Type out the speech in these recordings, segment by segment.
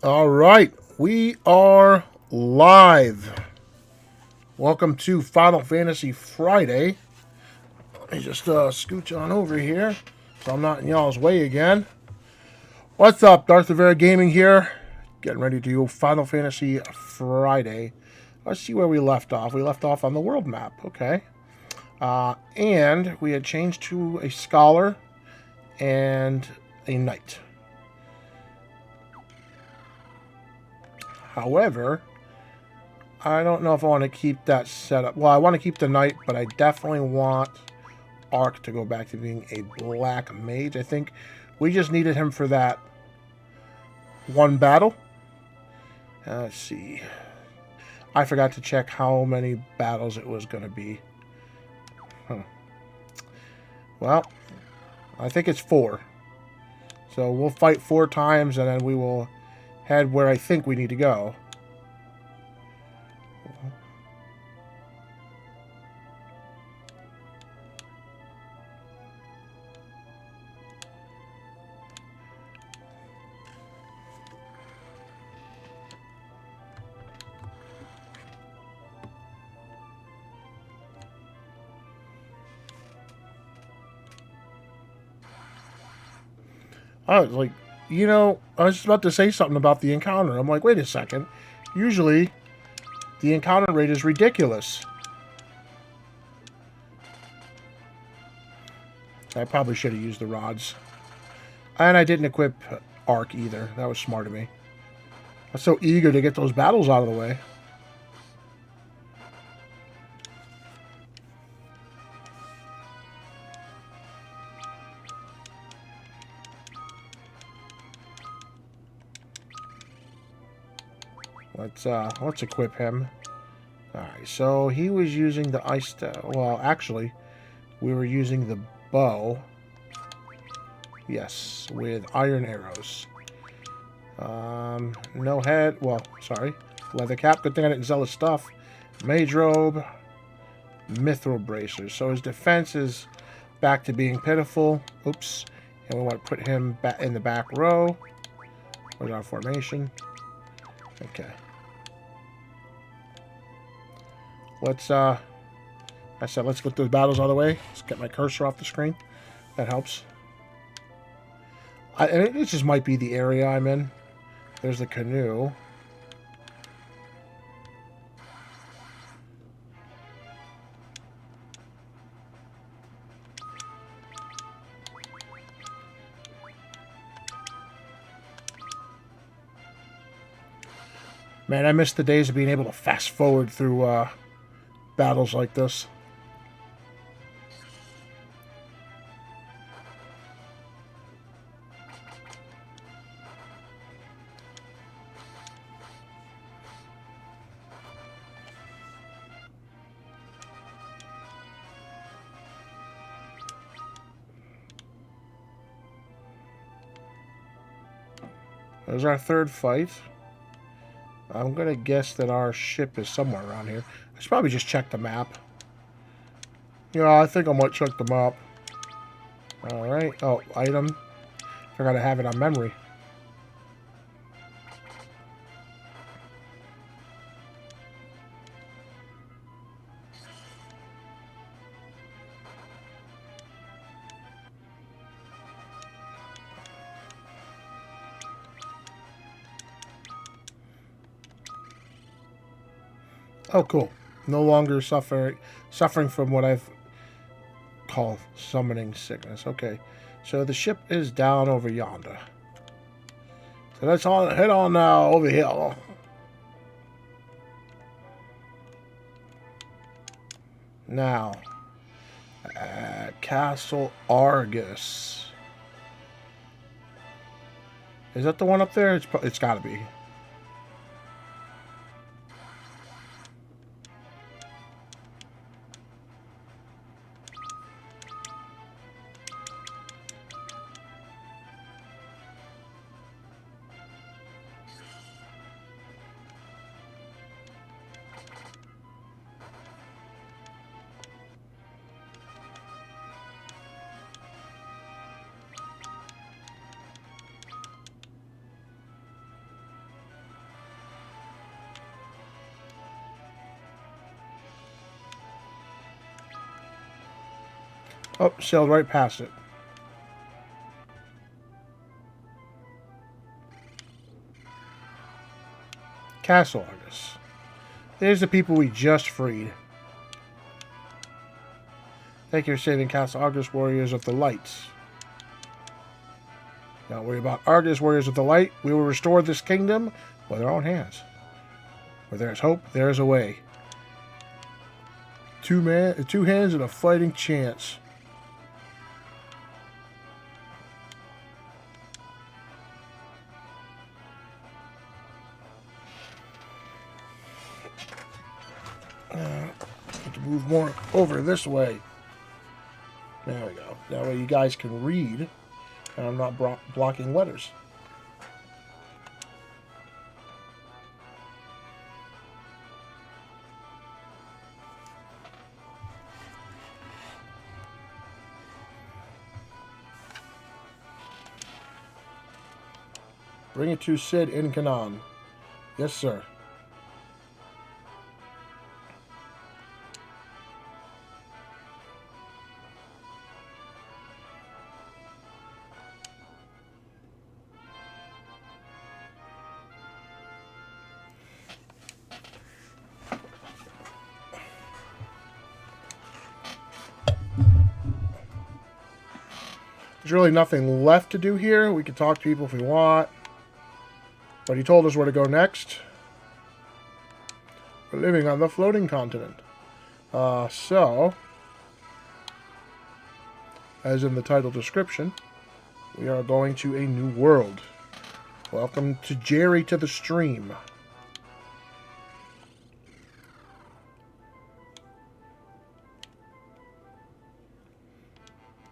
All right, we are live. Welcome to Final Fantasy Friday. Let me just scooch on over here so I'm not in y'all's way again. What's up, Darth Rivera Gaming here. Getting ready to do Final Fantasy Friday. Let's see where we left off. We left off on the world map, okay. And we had changed to a scholar and a knight. However, I don't know if I want to keep that set up. Well, I want to keep the knight, but I definitely want Ark to go back to being a black mage. I think we just needed him for that one battle. Let's see. I forgot to check how many battles it was going to be. Well, I think it's 4. So we'll fight 4 times, and then we will head where I think we need to go. I was like, I was just about to say something about the encounter. I'm like, wait a second. Usually, the encounter rate is ridiculous. I probably should have used the rods. And I didn't equip Ark either. That was smart of me. I was so eager to get those battles out of the way. Let's equip him. Alright, so he was using the ice... well, actually, we were using the bow. Yes, with iron arrows. No head. Well, sorry. Leather cap. Good thing I didn't sell his stuff. Mage robe. Mithril bracers. So his defense is back to being pitiful. Oops. And we want to put him back in the back row. Where's our formation? Okay. Let's I said let's get those battles out of the way. Let's get my cursor off the screen. That helps. And it just might be the area I'm in. There's the canoe. Man, I miss the days of being able to fast forward through battles like this. There's our third fight. I'm going to guess that our ship is somewhere around here. I should probably just check the map. Yeah, I think I might check the map. Alright. Oh, item. Forgot to have it on memory. Oh, cool. No longer suffering from what I've called summoning sickness. Okay. So the ship is down over yonder. So let's head on now over here. Now, Castle Argus. Is that the one up there? It's got to be. Oh, sailed right past it. Castle Argus. There's the people we just freed. Thank you for saving Castle Argus, Warriors of the Lights. Don't worry about Argus, Warriors of the Light. We will restore this kingdom with our own hands. Where there is hope, there is a way. Two hands and a fighting chance. Need to move more over this way. There we go. That way you guys can read, and I'm not blocking letters. Bring it to Cid in Canaan. Yes, sir. There's really nothing left to do here. We can talk to people if we want. But he told us where to go next. We're living on the floating continent. So, as in the title description, we are going to a new world. Welcome to Jerry to the stream.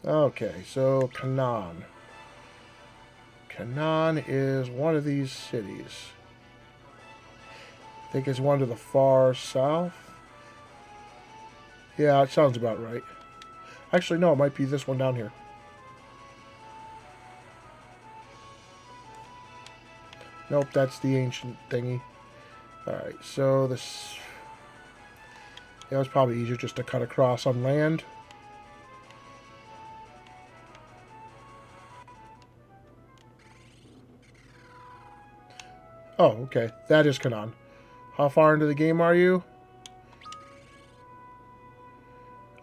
Okay, so Canaan. Canaan is one of these cities. I think it's one to the far south. Yeah, it sounds about right. Actually, no, it might be this one down here. Nope, that's the ancient thingy. Alright, so this... Yeah, it's probably easier just to cut across on land. Oh, okay. That is Canaan. How far into the game are you?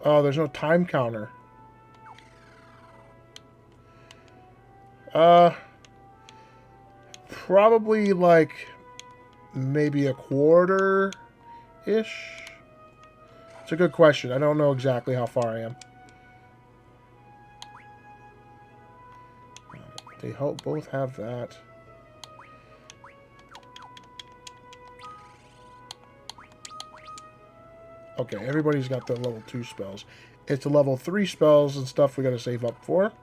Oh, there's no time counter. Probably like maybe a quarter-ish. It's a good question. I don't know exactly how far I am. They both have that. Okay, everybody's got the level 2 spells. It's the level 3 spells and stuff we gotta save up for.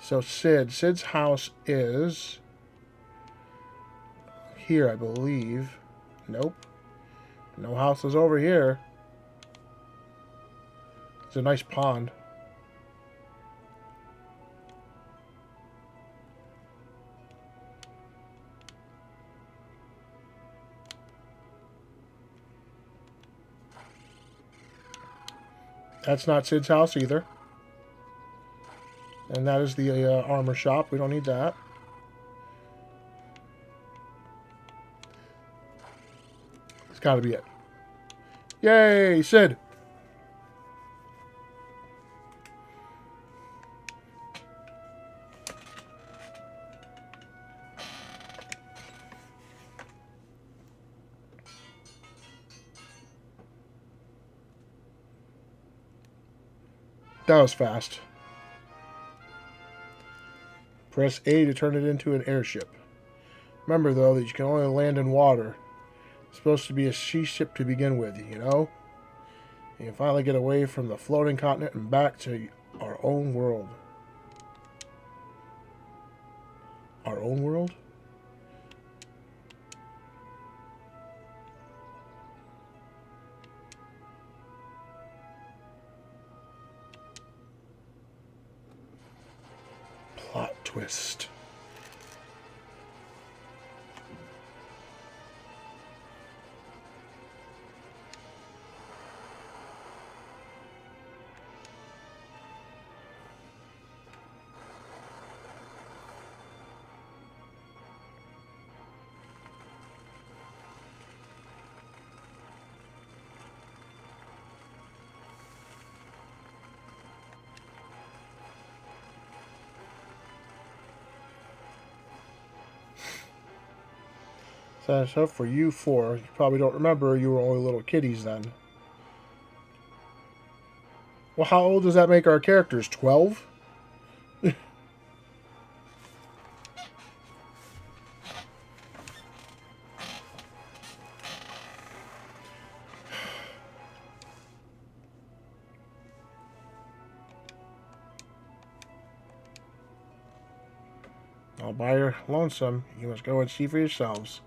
So Cid's house is here, I believe. Nope. No houses over here. It's a nice pond. That's not Cid's house either. And that is the armor shop. We don't need that. It's got to be it. Yay, Cid! That was fast. Press A to turn it into an airship. Remember, though, that you can only land in water. It's supposed to be a sea ship to begin with, you know? You can finally get away from the floating continent and back to our own world. Our own world? Plot twist. That's up for you four. You probably don't remember, you were only little kiddies then. Well, how old does that make our characters? 12? All by your lonesome. You must go and see for yourselves.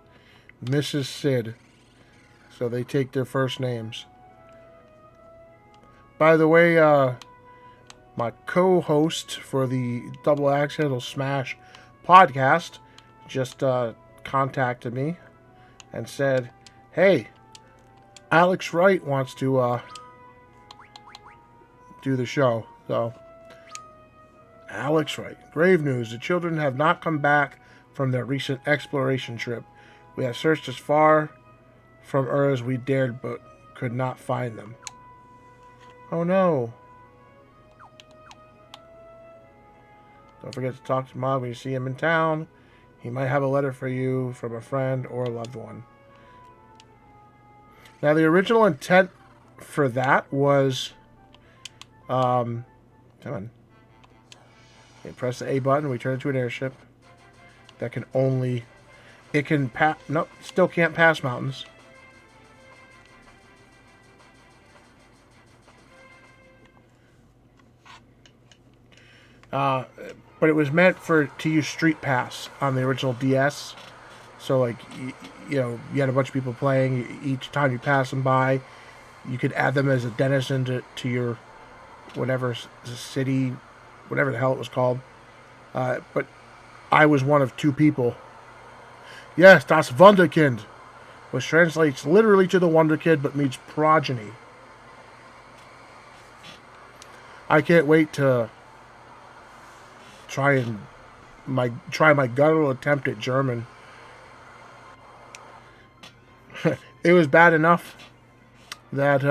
Mrs. Sid. So they take their first names. By the way, my co-host for the Double Accidental Smash podcast just contacted me and said, "Hey, Alex Wright wants to do the show." So, Alex Wright. Grave news. The children have not come back from their recent exploration trip. We have searched as far from Earth as we dared, but could not find them. Oh no. Don't forget to talk to Mom when you see him in town. He might have a letter for you from a friend or a loved one. Now, the original intent for that was... come on. Okay, press the A button. We turn into an airship. That can only... It can pass... Nope, still can't pass mountains. But it was meant to use Street Pass on the original DS. So, like, you had a bunch of people playing. Each time you pass them by, you could add them as a denizen to your whatever city, whatever the hell it was called. But I was one of two people. Yes, das Wunderkind, which translates literally to the Wonder Kid, but means progeny. I can't wait to try my guttural attempt at German. It was bad enough that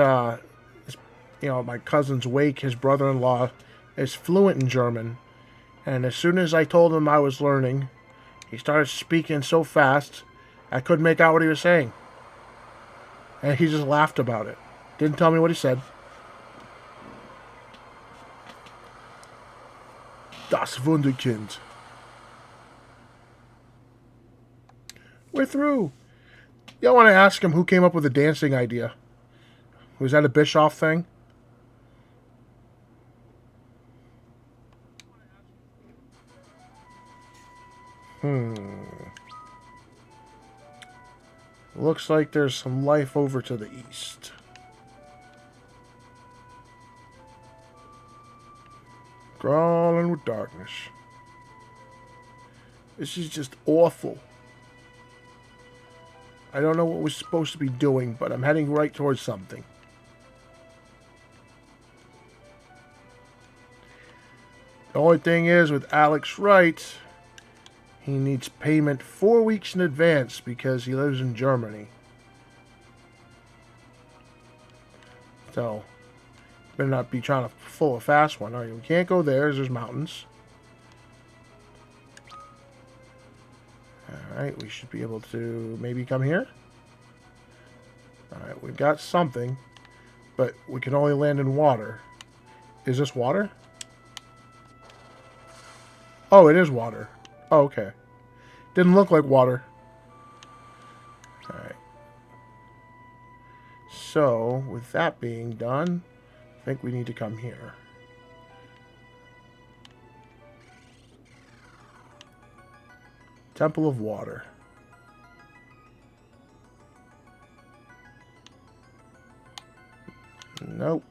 my cousin's Wake, his brother-in-law, is fluent in German, and as soon as I told him I was learning, he started speaking so fast I couldn't make out what he was saying, and he just laughed about it. Didn't tell me what he said. Das Wunderkind. We're through. Yeah, I want to ask him who came up with the dancing idea. Was that a Bischoff thing? Looks like there's some life over to the east. Crawling with darkness. This is just awful. I don't know what we're supposed to be doing, but I'm heading right towards something. The only thing is, with Alex Wright, he needs payment 4 weeks in advance because he lives in Germany. So, better not be trying to pull a fast one, are you? We can't go there, there's mountains. Alright, we should be able to maybe come here. Alright, we've got something, but we can only land in water. Is this water? Oh, it is water. Oh, okay. Didn't look like water. Alright. So, with that being done, I think we need to come here. Temple of Water. Nope.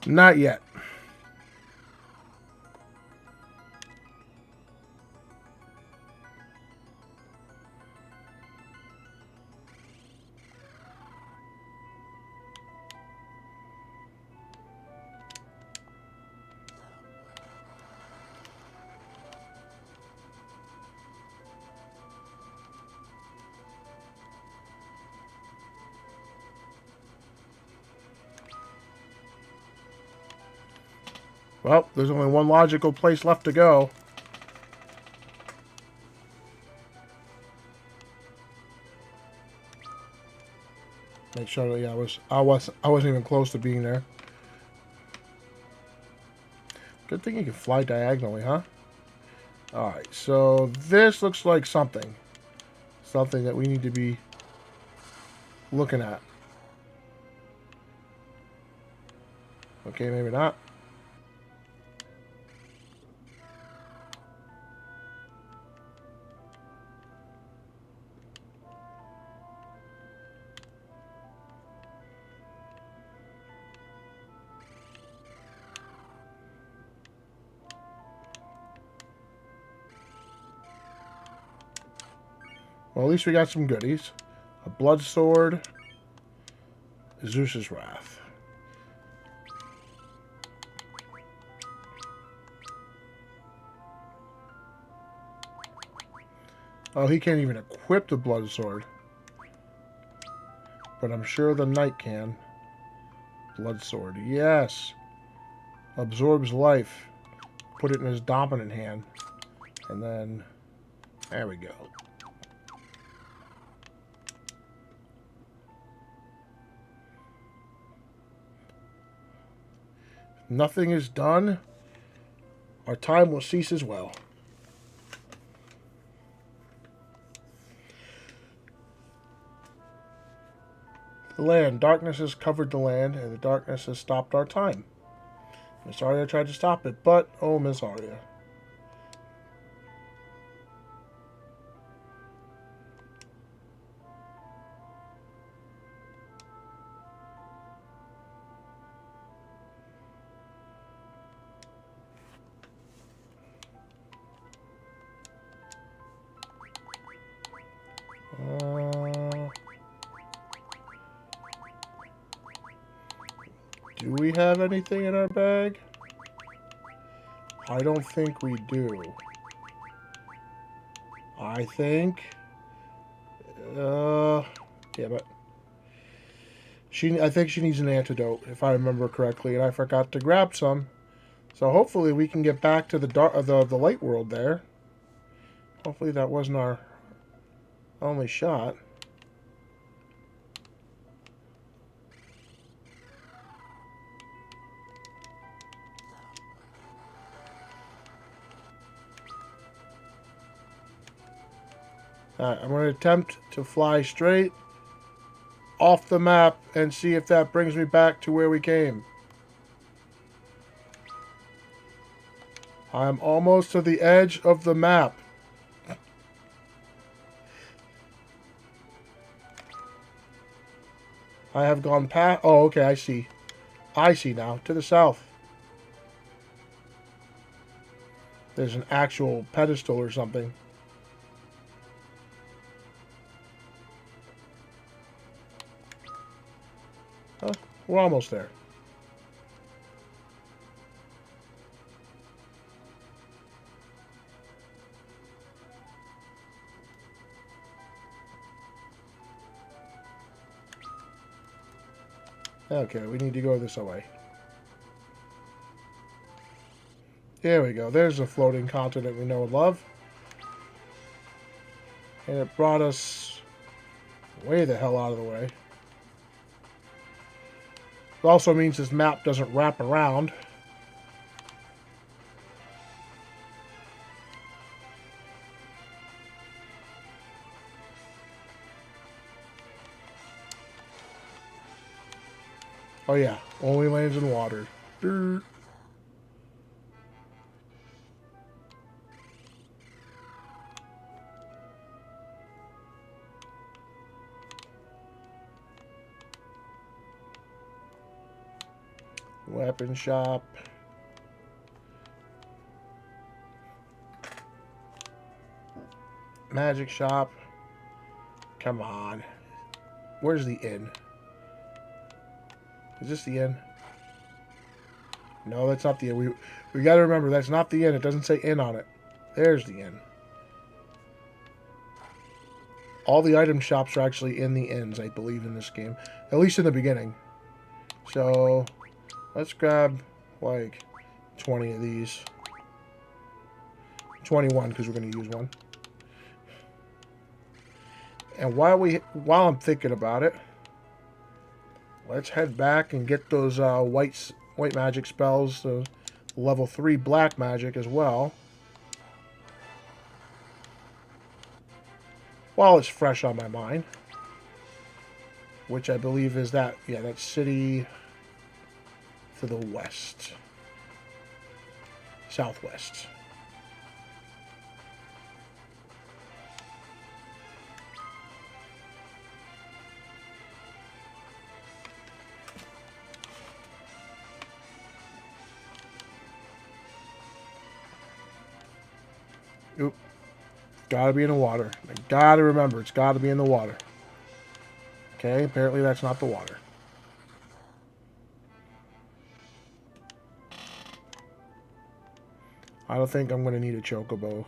Not yet. Well, there's only one logical place left to go. Make sure that, yeah, I wasn't even close to being there. Good thing you can fly diagonally, huh? Alright, so this looks like something. Something that we need to be looking at. Okay, maybe not. Well, at least we got some goodies. A blood sword. Zeus's Wrath. Oh, he can't even equip the blood sword. But I'm sure the knight can. Blood sword. Yes. Absorbs life. Put it in his dominant hand. And then... there we go. Nothing is done. Our time will cease as well. The land. Darkness has covered the land, and the darkness has stopped our time. Miss Arya tried to stop it, but, oh, Miss Arya. Do we have anything in our bag? I don't think we do. I think... yeah, but... I think she needs an antidote, if I remember correctly, and I forgot to grab some. So hopefully we can get back to the light world there. Hopefully that wasn't our only shot. Alright, I'm going to attempt to fly straight off the map and see if that brings me back to where we came. I'm almost to the edge of the map. I have gone past... oh, okay, I see. I see now. To the south. There's an actual pedestal or something. Huh? We're almost there. Okay, we need to go this way. There we go. There's a floating continent we know and love. And it brought us way the hell out of the way. It also means this map doesn't wrap around. Oh yeah, only lands in water. Dirt. Weapon shop. Magic shop. Come on. Where's the inn? Is this the inn? No, that's not the inn. We got to remember, that's not the inn. It doesn't say inn on it. There's the inn. All the item shops are actually in the inns, I believe, in this game. At least in the beginning. So, let's grab, like, 20 of these. 21 because we're going to use one. And while I'm thinking about it, let's head back and get those white magic spells, the level 3 black magic as well. While it's fresh on my mind. Which I believe is that, yeah, that city to the west. Southwest. Oop. Gotta be in the water. I gotta remember, it's gotta be in the water. Okay, apparently that's not the water. I don't think I'm going to need a chocobo.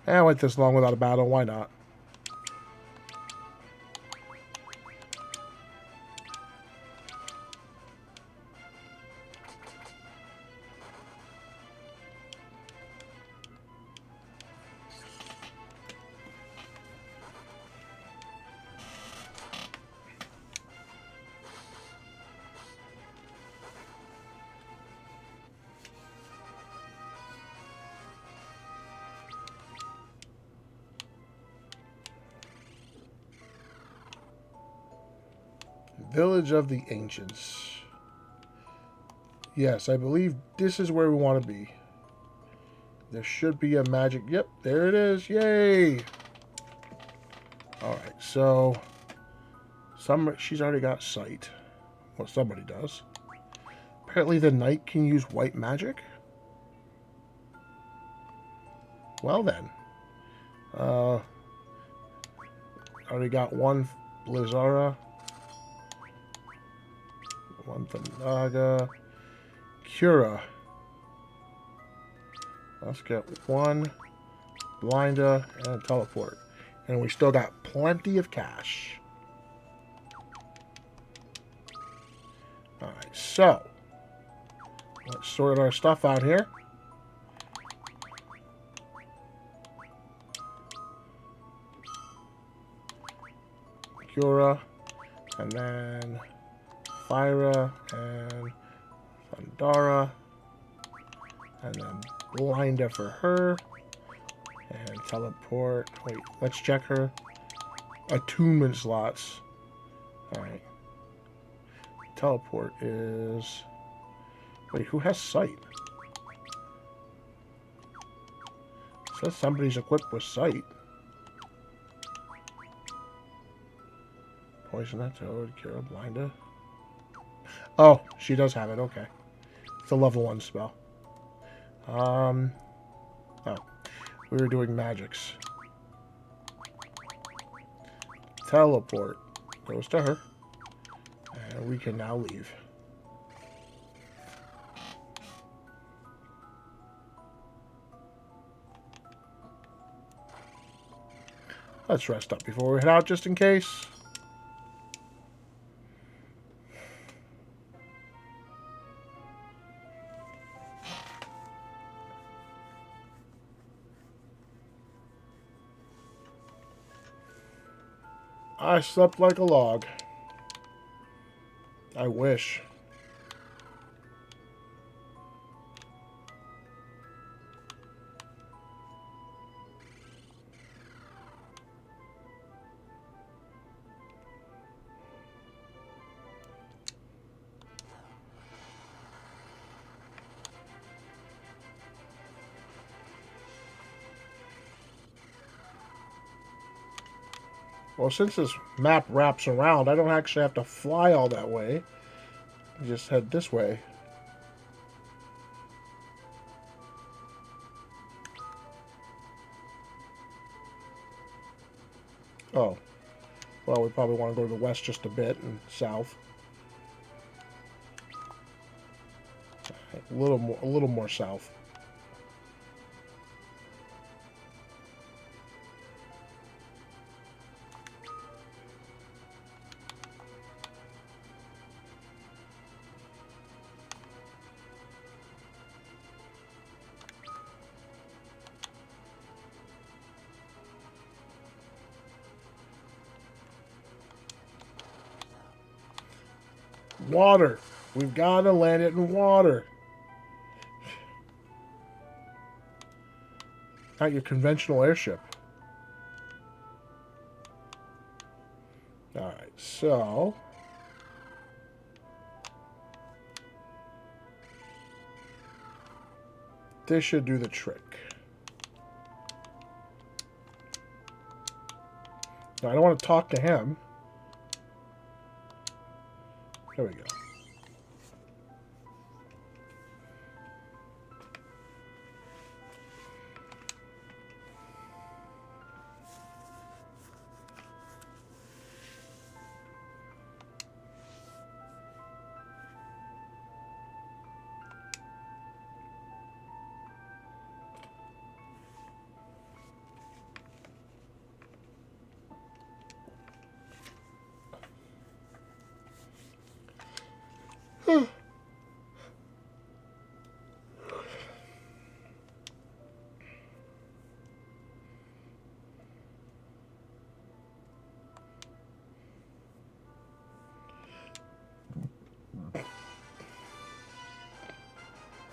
I went this long without a battle, why not? Village of the Ancients. Yes, I believe this is where we want to be. There should be a magic... Yep, there it is. Yay! Alright, so... she's already got sight. Well, somebody does. Apparently the knight can use white magic? Well then. Already got one Blizzara. One Thanaga. Cura. Let's get one Blinda and Teleport. And we still got plenty of cash. Alright, so let's sort our stuff out here. Cura, and then Fyra, and Thundara, and then Blinda for her, and Teleport. Wait, let's check her attunement slots. Alright. Teleport is... Wait, who has sight? It says somebody's equipped with sight. Poison that toad, Cura, Blinda. Oh, she does have it, okay. It's a level 1 spell. Oh. We were doing magics. Teleport goes to her. And we can now leave. Let's rest up before we head out, just in case. I slept like a log. I wish. Well, since this map wraps around, I don't actually have to fly all that way. Just head this way. Oh. Well, we probably want to go to the west just a bit and south. A little more south. Water. We've got to land it in water. Not your conventional airship. Alright, so... this should do the trick. Now, I don't want to talk to him. There we go.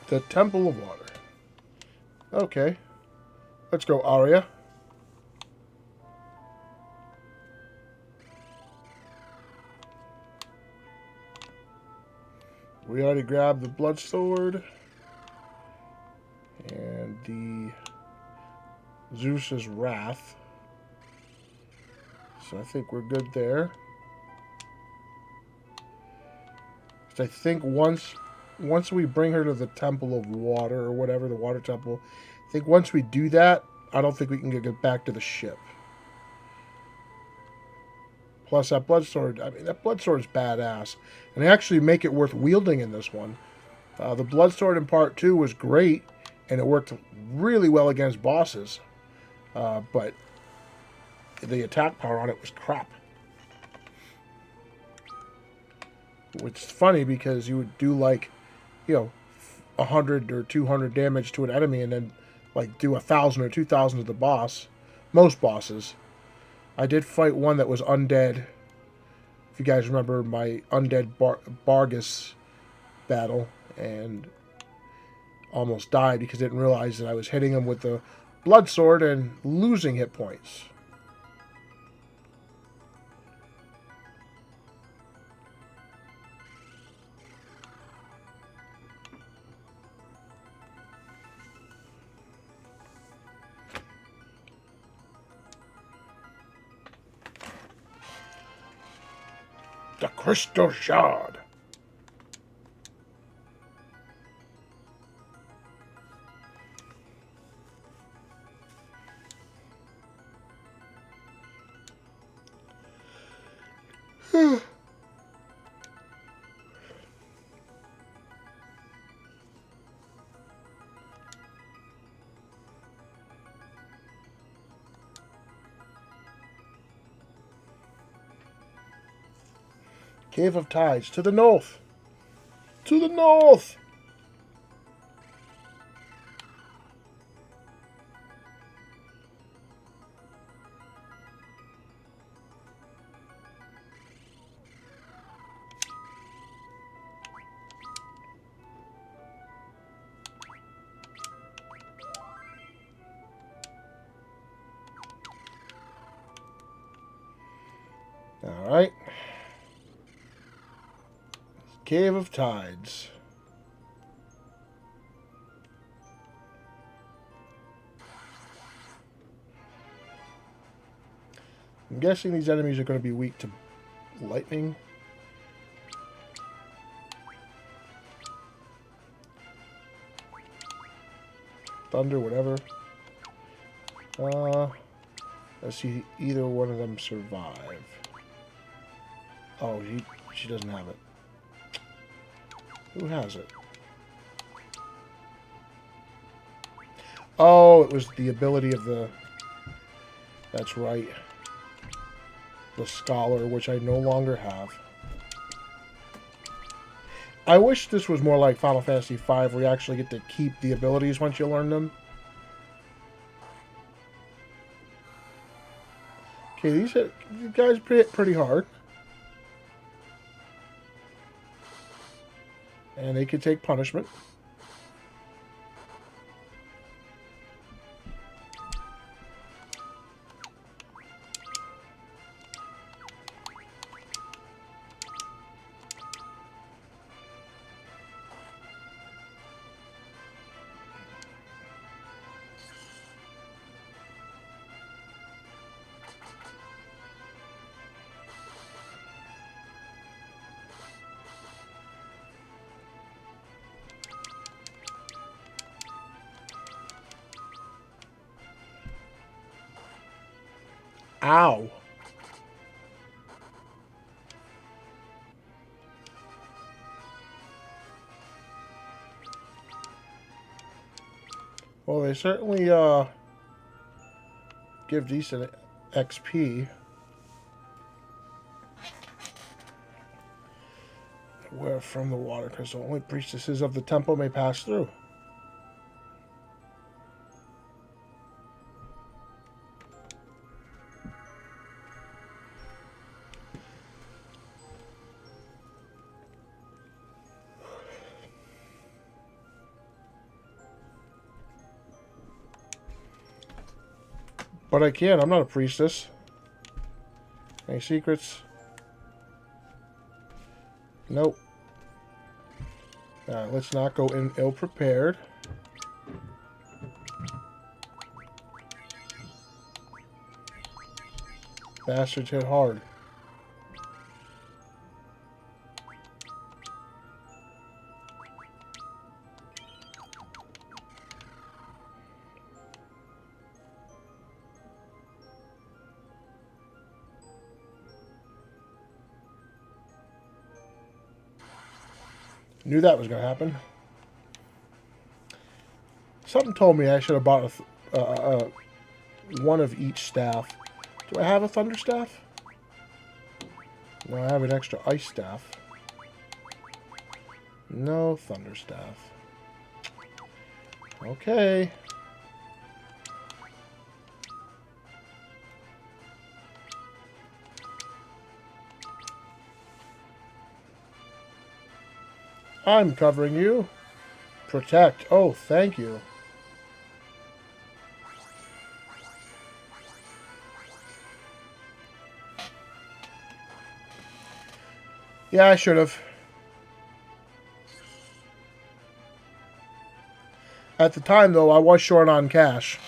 The Temple of Water. Okay. Let's go, Arya. We already grabbed the blood sword. And the Zeus's Wrath. So I think we're good there. So I think once we bring her to the Temple of Water, or whatever, the Water Temple, I think once we do that, I don't think we can get back to the ship. Plus that blood sword, I mean, that blood sword is badass. And they actually make it worth wielding in this one. The blood sword in part 2 was great, and it worked really well against bosses. But the attack power on it was crap. Which is funny because you would do like, 100 or 200 damage to an enemy and then like do 1,000 or 2,000 to the boss. Most bosses. I did fight one that was undead. If you guys remember my undead Bargus battle, and almost died because I didn't realize that I was hitting him with the blood sword and losing hit points. The Crystal Shard. Cave of Tides. To the north. To the north. All right. Cave of Tides. I'm guessing these enemies are going to be weak to lightning. Thunder, whatever. Let's see either one of them survive. Oh, she doesn't have it. Who has it? Oh, it was the ability of the... That's right. The Scholar, which I no longer have. I wish this was more like Final Fantasy V, where you actually get to keep the abilities once you learn them. Okay, these guys pretty hard. And they can take punishment. Ow. Well, they certainly give decent XP. Where from the water crystal, only priestesses of the temple may pass through. But I can't. I'm not a priestess. Any secrets? Nope. Alright, let's not go in ill-prepared. Bastards hit hard. Knew that was going to happen. Something told me I should have bought one of each staff. Do I have a thunder staff? No, I have an extra ice staff. No thunder staff. Okay. I'm covering you. Protect. Oh, thank you. Yeah, I should have. At the time, though, I was short on cash.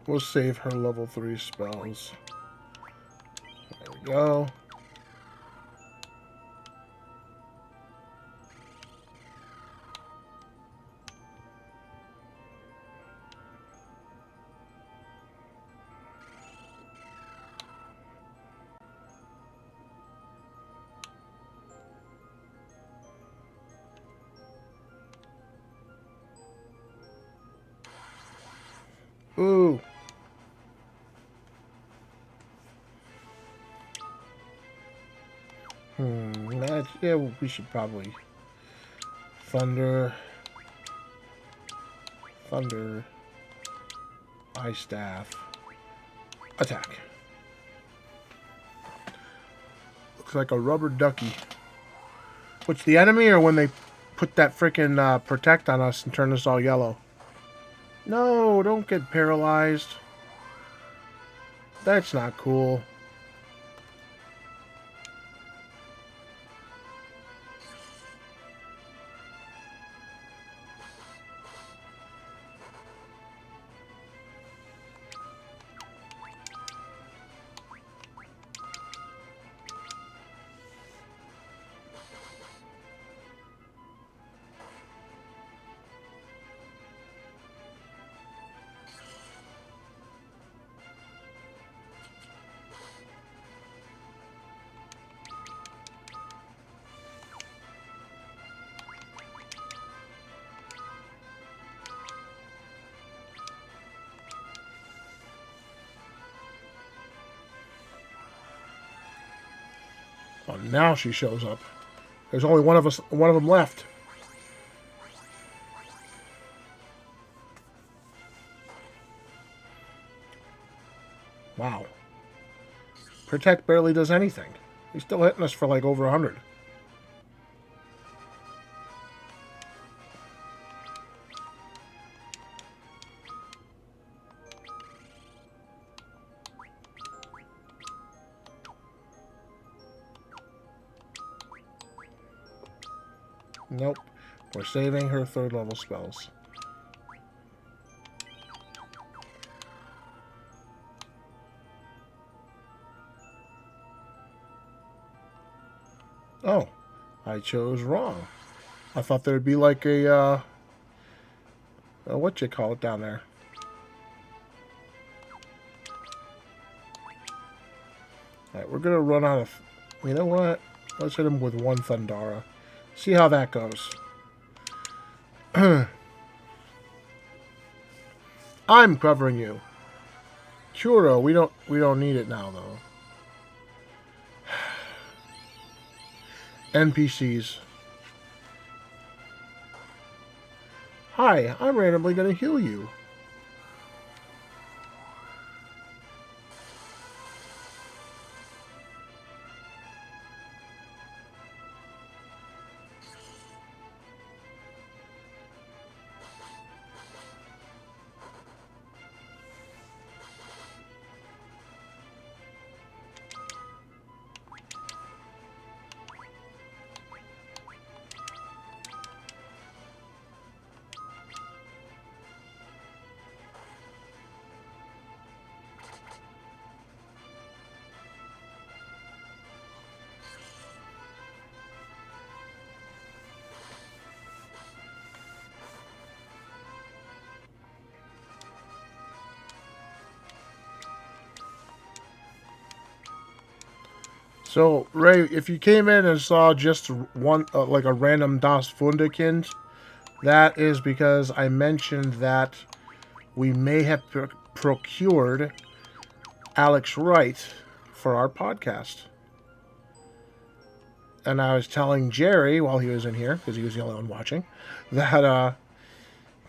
We'll save her level 3 spells. There we go. Ooh. Yeah, we should probably thunder, ice staff, attack. Looks like a rubber ducky. What's the enemy, or when they put that freaking protect on us and turn us all yellow. No, don't get paralyzed. That's not cool. Oh, now she shows up. There's only one of them left. Wow. Protect barely does anything. He's still hitting us for like over 100. Nope. We're saving her 3rd level spells. Oh, I chose wrong. I thought there'd be like a, what you call it down there? Alright, we're gonna run out of, you know what? Let's hit him with 1 Thundara. See how that goes. I'm covering you. Churro, we don't need it now though. NPCs. Hi, I'm randomly gonna heal you. So, Ray, if you came in and saw just one, like a random Das Wunderkind, that is because I mentioned that we may have procured Alex Wright for our podcast. And I was telling Jerry while he was in here, because he was the only one watching, that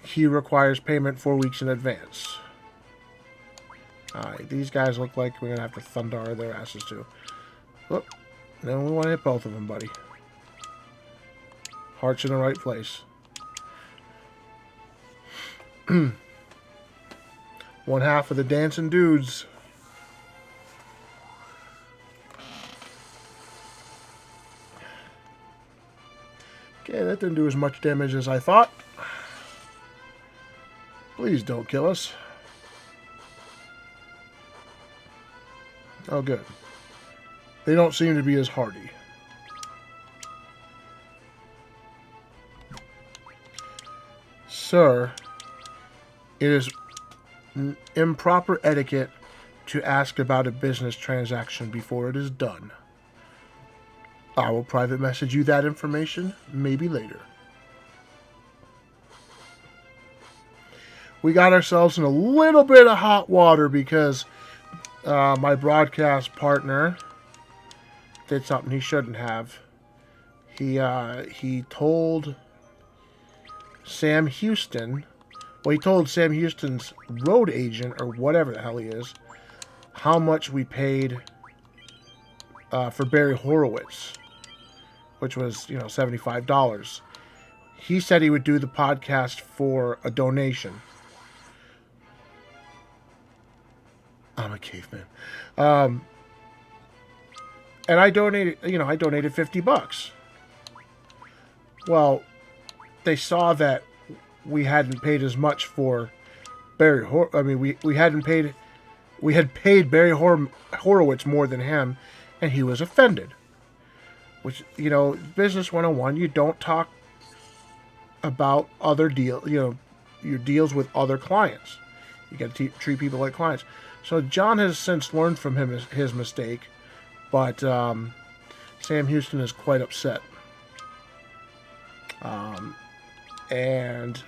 he requires payment 4 weeks in advance. Alright, these guys look like we're going to have to Thundara their asses too. Whoop. No, we want to hit both of them, buddy. Heart's in the right place. One half of the dancing dudes. Okay, that didn't do as much damage as I thought. Please don't kill us. Oh, good. They don't seem to be as hardy. Sir, it is improper etiquette to ask about a business transaction before it is done. I will private message you that information, maybe later. We got ourselves in a little bit of hot water because my broadcast partner did something he shouldn't have. He told Sam Houston, well, he told Sam Houston's road agent, or whatever the hell he is, how much we paid for Barry Horowitz, which was, $75. he said he would do the podcast for a donation. I'm a caveman. And I donated, I donated $50. Well, they saw that we hadn't paid as much for Barry. We had paid Barry Horowitz more than him, and he was offended. Which, business 101, you don't talk about other your deals with other clients. You got to treat people like clients. So John has since learned from his mistake, but Sam Houston is quite upset. And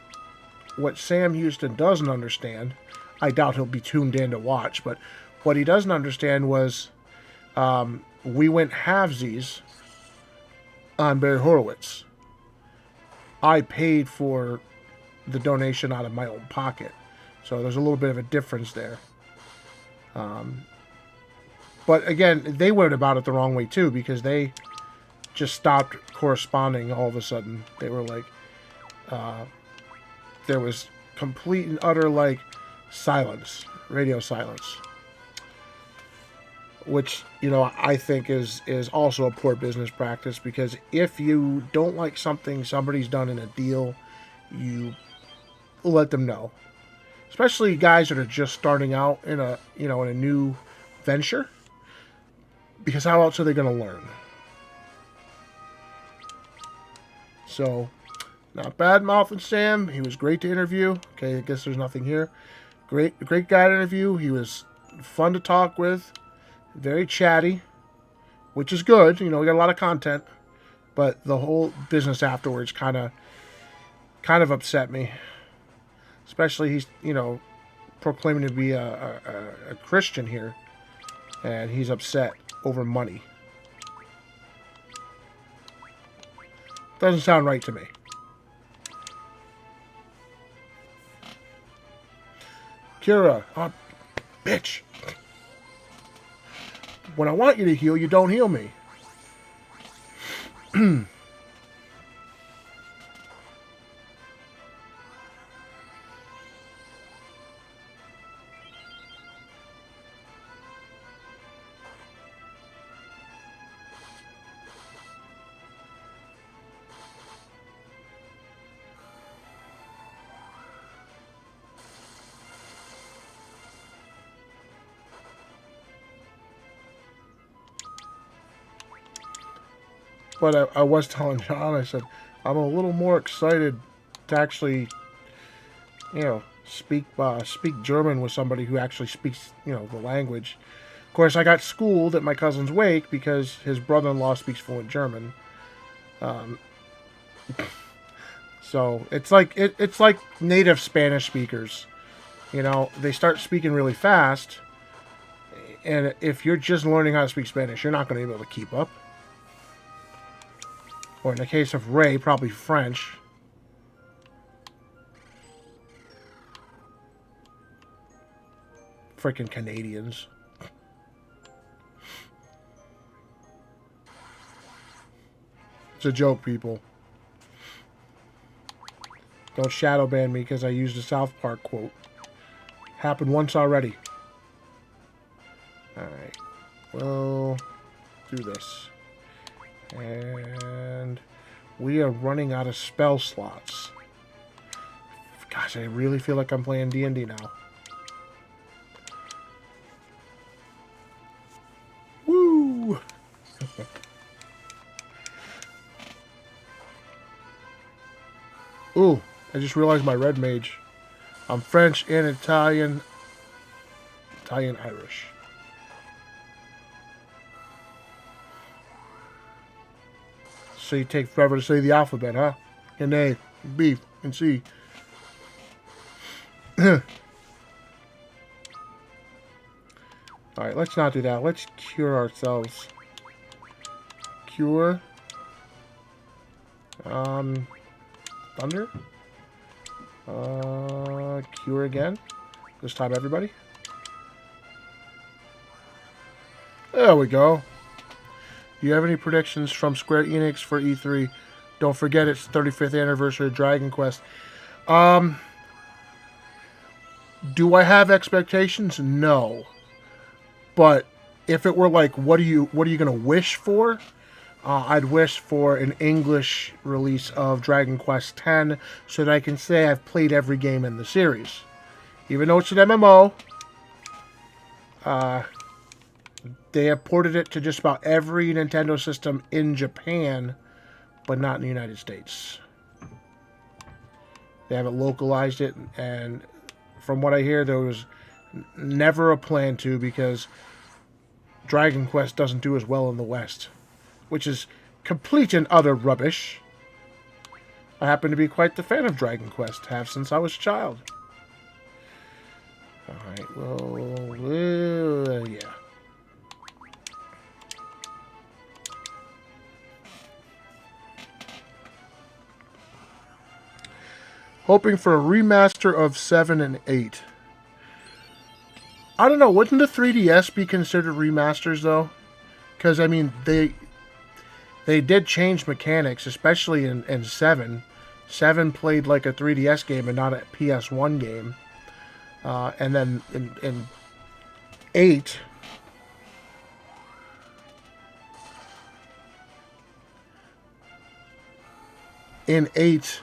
what Sam Houston doesn't understand, I doubt he'll be tuned in to watch, but what he doesn't understand was we went halvesies on Barry Horowitz. I paid for the donation out of my own pocket. So there's a little bit of a difference there. But again, they went about it the wrong way too, because they just stopped corresponding all of a sudden. They were like, there was complete and utter silence, radio silence, which I think is also a poor business practice, because if you don't like something somebody's done in a deal, you let them know, especially guys that are just starting out in a in a new venture, because how else are they going to learn? So, not bad mouthing Sam. He was great to interview. Okay, I guess there's nothing here. Great guy to interview. He was fun to talk with. Very chatty, which is good. We got a lot of content, but the whole business afterwards kind of upset me. Especially he's proclaiming to be a Christian here, and he's upset over money. Doesn't sound right to me. Kira, oh, bitch. When I want you to heal, you don't heal me. But I was telling John, I said, I'm a little more excited to actually, speak German with somebody who actually speaks, the language. Of course, I got schooled at my cousin's wake because his brother-in-law speaks fluent German. So it's like native Spanish speakers. They start speaking really fast, and if you're just learning how to speak Spanish, you're not going to be able to keep up. Or in the case of Ray, probably French. Freaking Canadians. It's a joke, people. Don't shadow ban me because I used a South Park quote. Happened once already. Alright. We'll do this. And we are running out of spell slots. Gosh, I really feel like I'm playing D&D now. Woo! Ooh, I just realized my red mage. I'm French and Irish. So you take forever to say the alphabet, huh? And A, B, and C. Alright, let's not do that. Let's cure ourselves. Cure. Thunder. Cure again. This time everybody. There we go. Do you have any predictions from Square Enix for E3? Don't forget it's 35th anniversary of Dragon Quest. Do I have expectations? No. But if it were like, what are you going to wish for? I'd wish for an English release of Dragon Quest X so that I can say I've played every game in the series. Even though it's an MMO, they have ported it to just about every Nintendo system in Japan, but not in the United States. They haven't localized it, and from what I hear, there was never a plan to, because Dragon Quest doesn't do as well in the West, which is complete and utter rubbish. I happen to be quite the fan of Dragon Quest, have since I was a child. Alright, well, yeah. Hoping for a remaster of 7 and 8. I don't know, wouldn't the 3DS be considered remasters, though? Because, I mean, they did change mechanics, especially in 7. 7 played like a 3DS game and not a PS1 game. And then in 8... In 8,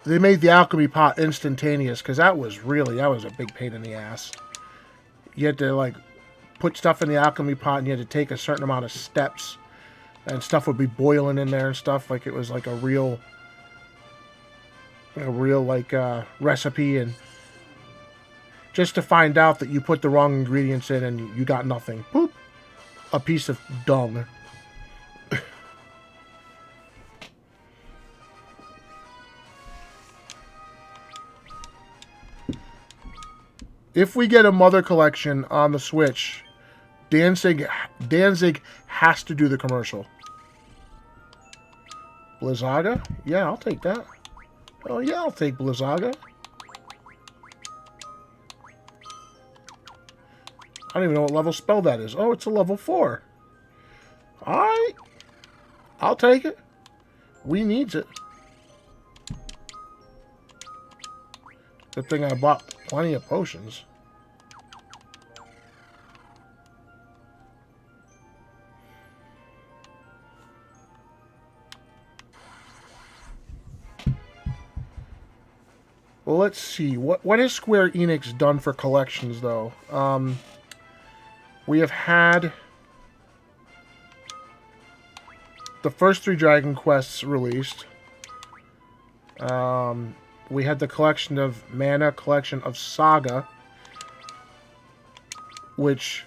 they made the alchemy pot instantaneous, because that was a big pain in the ass. You had to, like, put stuff in the alchemy pot, and you had to take a certain amount of steps, and stuff would be boiling in there and stuff. Like, it was like a real like recipe, and just to find out that you put the wrong ingredients in and you got nothing. Poop! A piece of dung. If we get a Mother Collection on the Switch, Danzig has to do the commercial. Blizzaga? Yeah, I'll take that. Oh yeah, I'll take Blizzaga. I don't even know what level spell that is. Oh, it's a level 4. Alright. I'll take it. We needs it. Good thing I bought plenty of potions. Well, let's see. What has Square Enix done for collections, though? We have had the first 3 Dragon Quests released. We had the collection of Mana, collection of Saga, which,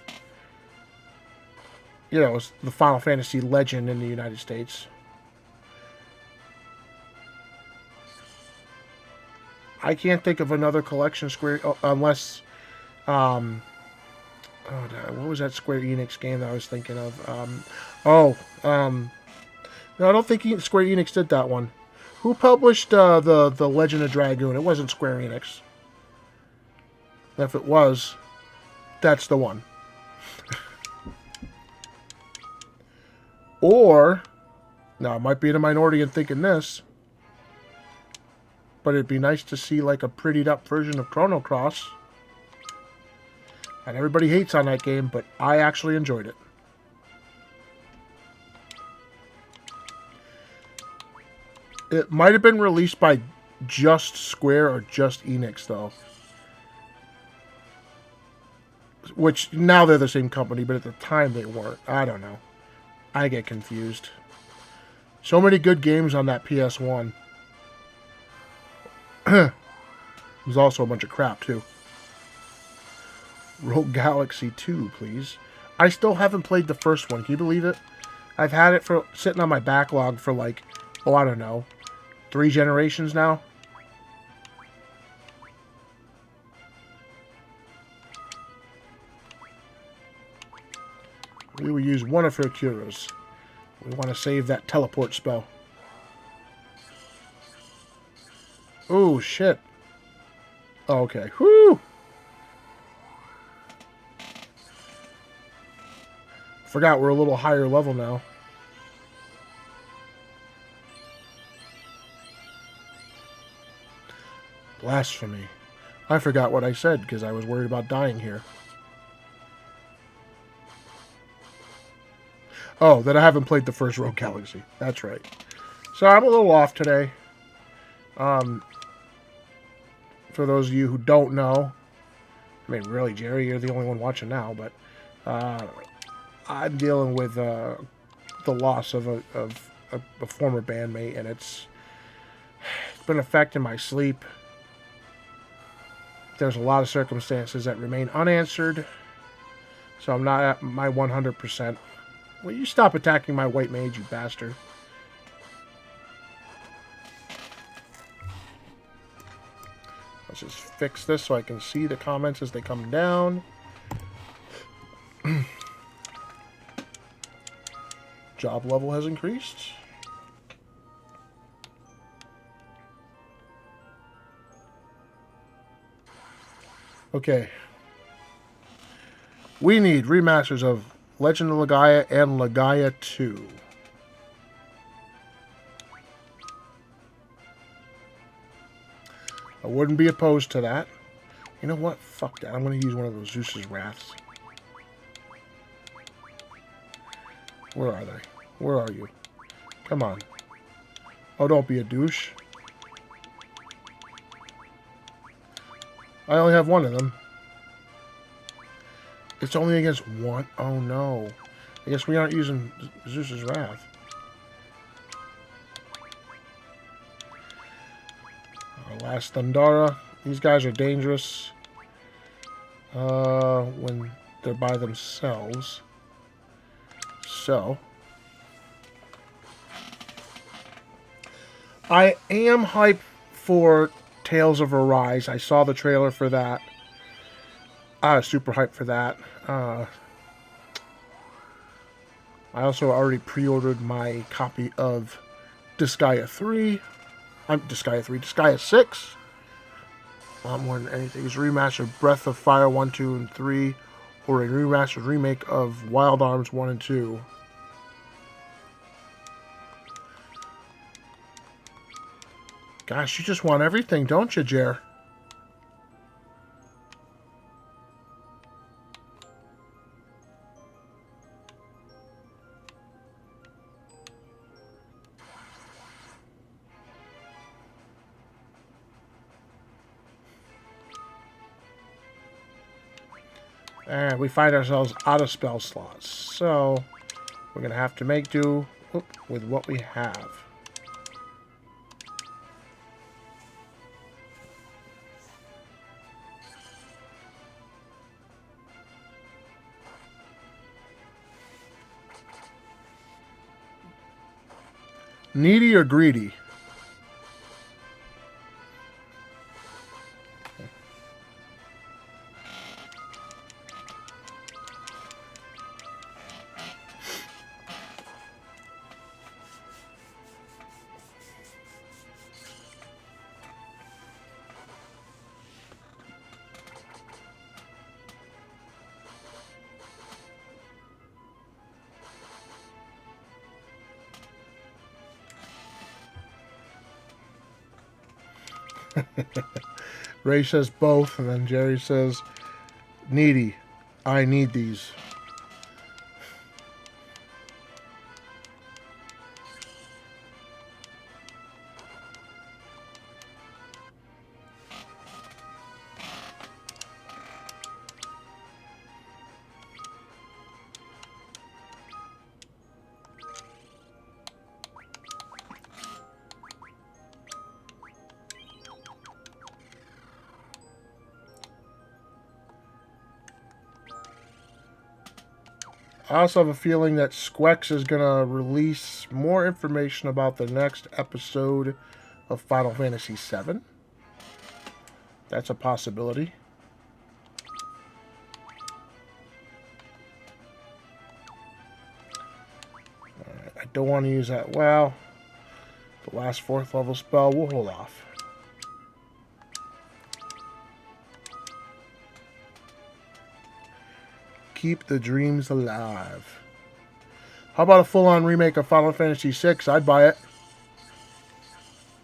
you know, is the Final Fantasy legend in the United States. I can't think of another collection Square, unless, what was that Square Enix game that I was thinking of? No, I don't think Square Enix did that one. Who published the Legend of Dragoon? It wasn't Square Enix. If it was, that's the one. Or, now I might be in a minority in thinking this, but it'd be nice to see like a prettied up version of Chrono Cross. And everybody hates on that game, but I actually enjoyed it. It might have been released by just Square or just Enix, though. Which, now they're the same company, but at the time they weren't. I don't know. I get confused. So many good games on that PS1. There's also a bunch of crap, too. Rogue Galaxy 2, please. I still haven't played the first one. Can you believe it? I've had it for sitting on my backlog for like, oh, I don't know, 3 generations now. We will use one of her curas. We want to save that teleport spell. Oh, shit. Oh, okay. Whoo! Forgot we're a little higher level now. Blasphemy. I forgot what I said because I was worried about dying here. Oh, that I haven't played the first Rogue Galaxy. That's right. So I'm a little off today. For those of you who don't know, I mean, really, Jerry, you're the only one watching now, but I'm dealing with the loss of a former bandmate, and it's been affecting my sleep. There's a lot of circumstances that remain unanswered, so I'm not at my 100%. Will you stop attacking my white mage, you bastard? Let's just fix this so I can see the comments as they come down. Job level has increased. Okay. We need remasters of Legend of Legaia and Legaia 2. I wouldn't be opposed to that. You know what? Fuck that. I'm going to use one of those Zeus's Wraths. Where are they? Where are you? Come on. Oh, don't be a douche. I only have one of them. It's only against one. Oh, no. I guess we aren't using Zeus's Wrath. Our last Thundara. These guys are dangerous when they're by themselves. So, I am hyped for Tales of Arise. I saw the trailer for that. I was super hyped for that. I also already pre-ordered my copy of Disgaea 3. Disgaea 6. A lot more than anything. It's a remastered Breath of Fire 1, 2, and 3. Or a remastered remake of Wild Arms 1 and 2. Gosh, you just want everything, don't you, Jer? And we find ourselves out of spell slots. So, we're going to have to make do with what we have. Needy or greedy? Ray says both, and then Jerry says, needy. I need these. I also have a feeling that Squex is going to release more information about the next episode of Final Fantasy VII. That's a possibility. I don't want to use that. Well, the last 4th level spell, we'll hold off. Keep the dreams alive. How about a full-on remake of Final Fantasy VI? I'd buy it.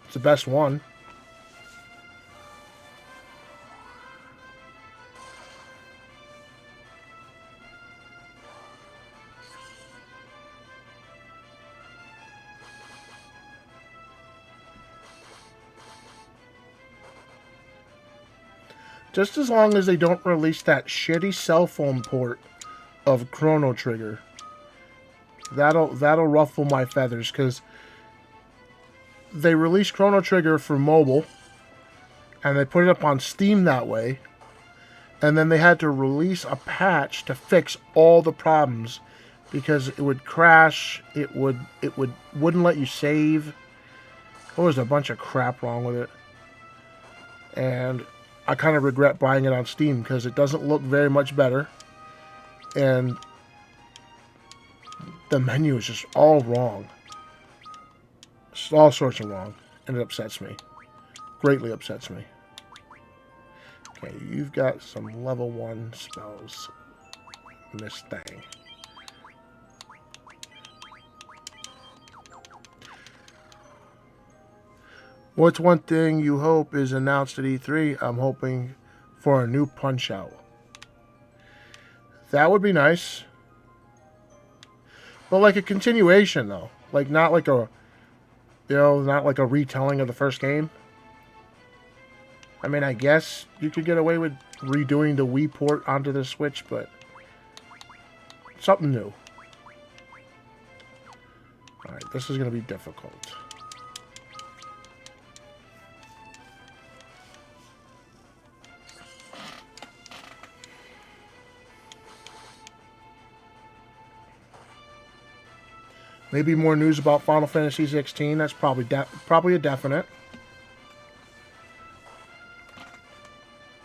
It's the best one. Just as long as they don't release that shitty cell phone port of Chrono Trigger. That'll ruffle my feathers, because they released Chrono Trigger for mobile, and they put it up on Steam that way, and then they had to release a patch to fix all the problems, because it would crash, it wouldn't let you save. There was a bunch of crap wrong with it, and I kind of regret buying it on Steam because it doesn't look very much better, and the menu is just all wrong. It's all sorts of wrong, and it upsets me. Greatly upsets me. Okay, you've got some level 1 spells. Miss Thing. What's one thing you hope is announced at E3? I'm hoping for a new Punch-Out. That would be nice. But like a continuation, though. Like, not like a, not like a retelling of the first game. I mean, I guess you could get away with redoing the Wii port onto the Switch, but something new. Alright, this is going to be difficult. Maybe more news about Final Fantasy 16. That's probably a definite.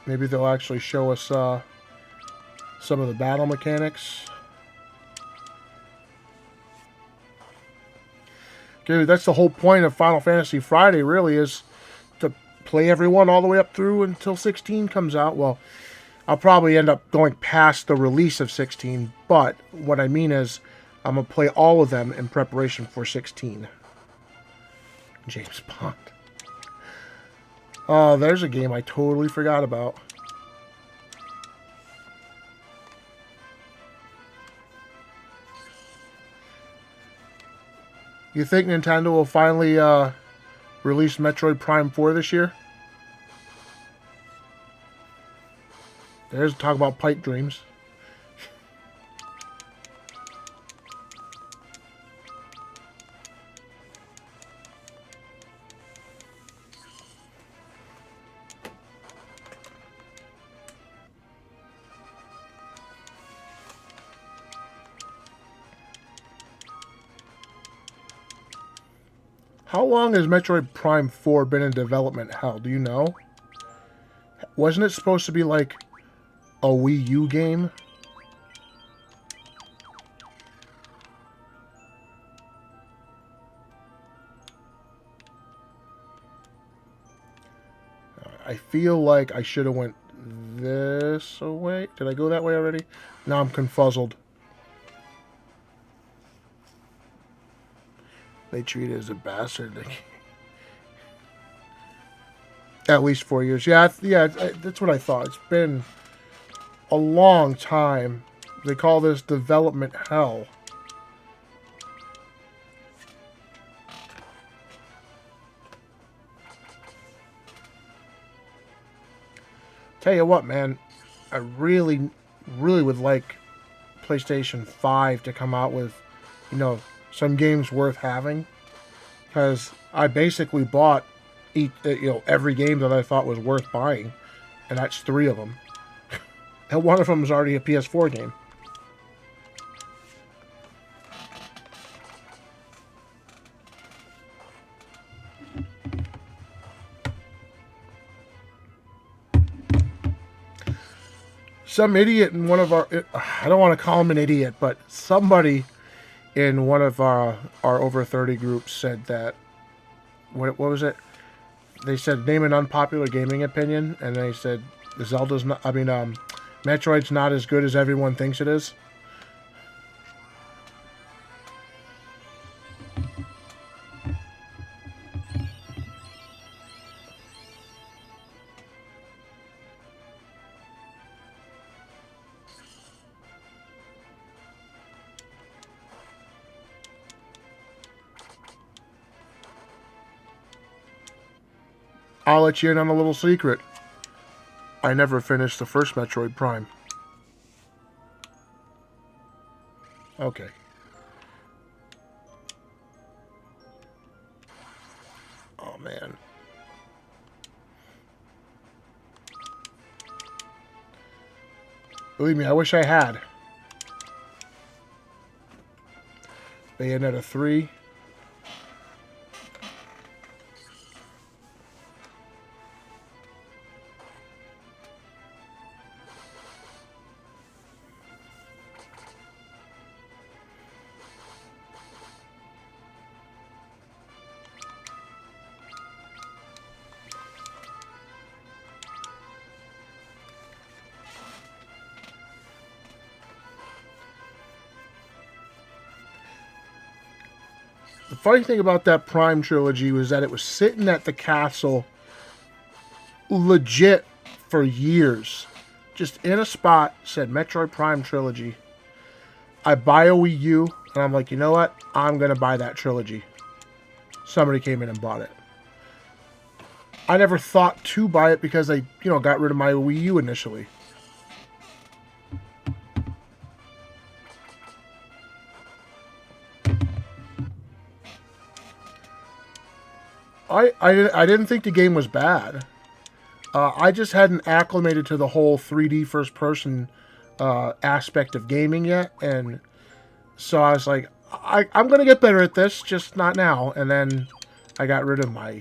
Maybe they'll actually show us some of the battle mechanics. Dude, that's the whole point of Final Fantasy Friday, really, is to play everyone all the way up through until 16 comes out. Well, I'll probably end up going past the release of 16, but what I mean is, I'm going to play all of them in preparation for 16. James Bond. Oh, there's a game I totally forgot about. You think Nintendo will finally release Metroid Prime 4 this year? There's talk about pipe dreams. How long has Metroid Prime 4 been in development hell? Do you know? Wasn't it supposed to be like a Wii U game? I feel like I should have went this way. Did I go that way already? Now I'm confuzzled. They treat it as a bastard. At least 4 years. Yeah, that's what I thought. It's been a long time. They call this development hell. Tell you what, man. I really, really would like PlayStation 5 to come out with, some games worth having, because I basically bought every game that I thought was worth buying, and that's 3 of them. And one of them is already a PS4 game. Some idiot in one of our, I don't want to call him an idiot, but somebody in one of our over 30 groups said that, what was it? They said, name an unpopular gaming opinion, and they said, Metroid's not as good as everyone thinks it is. I'll let you in on a little secret. I never finished the first Metroid Prime. Okay. Oh, man. Believe me, I wish I had. Bayonetta 3. The funny thing about that Prime trilogy was that it was sitting at the castle legit for years. Just in a spot, said Metroid Prime trilogy. I buy a Wii U, and I'm like, you know what? I'm going to buy that trilogy. Somebody came in and bought it. I never thought to buy it because I, got rid of my Wii U initially. I didn't think the game was bad. I just hadn't acclimated to the whole 3D first-person aspect of gaming yet, and so I was like, I'm going to get better at this, just not now. And then I got rid of my...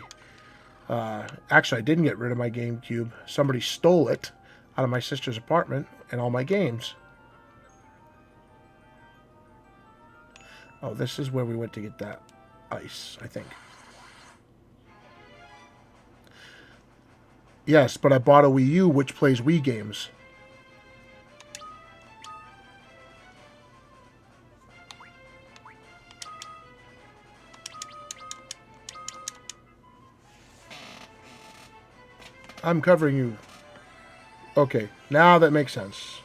actually, I didn't get rid of my GameCube. Somebody stole it out of my sister's apartment and all my games. Oh, this is where we went to get that ice, I think. Yes, but I bought a Wii U, which plays Wii games. I'm covering you. Okay, now that makes sense.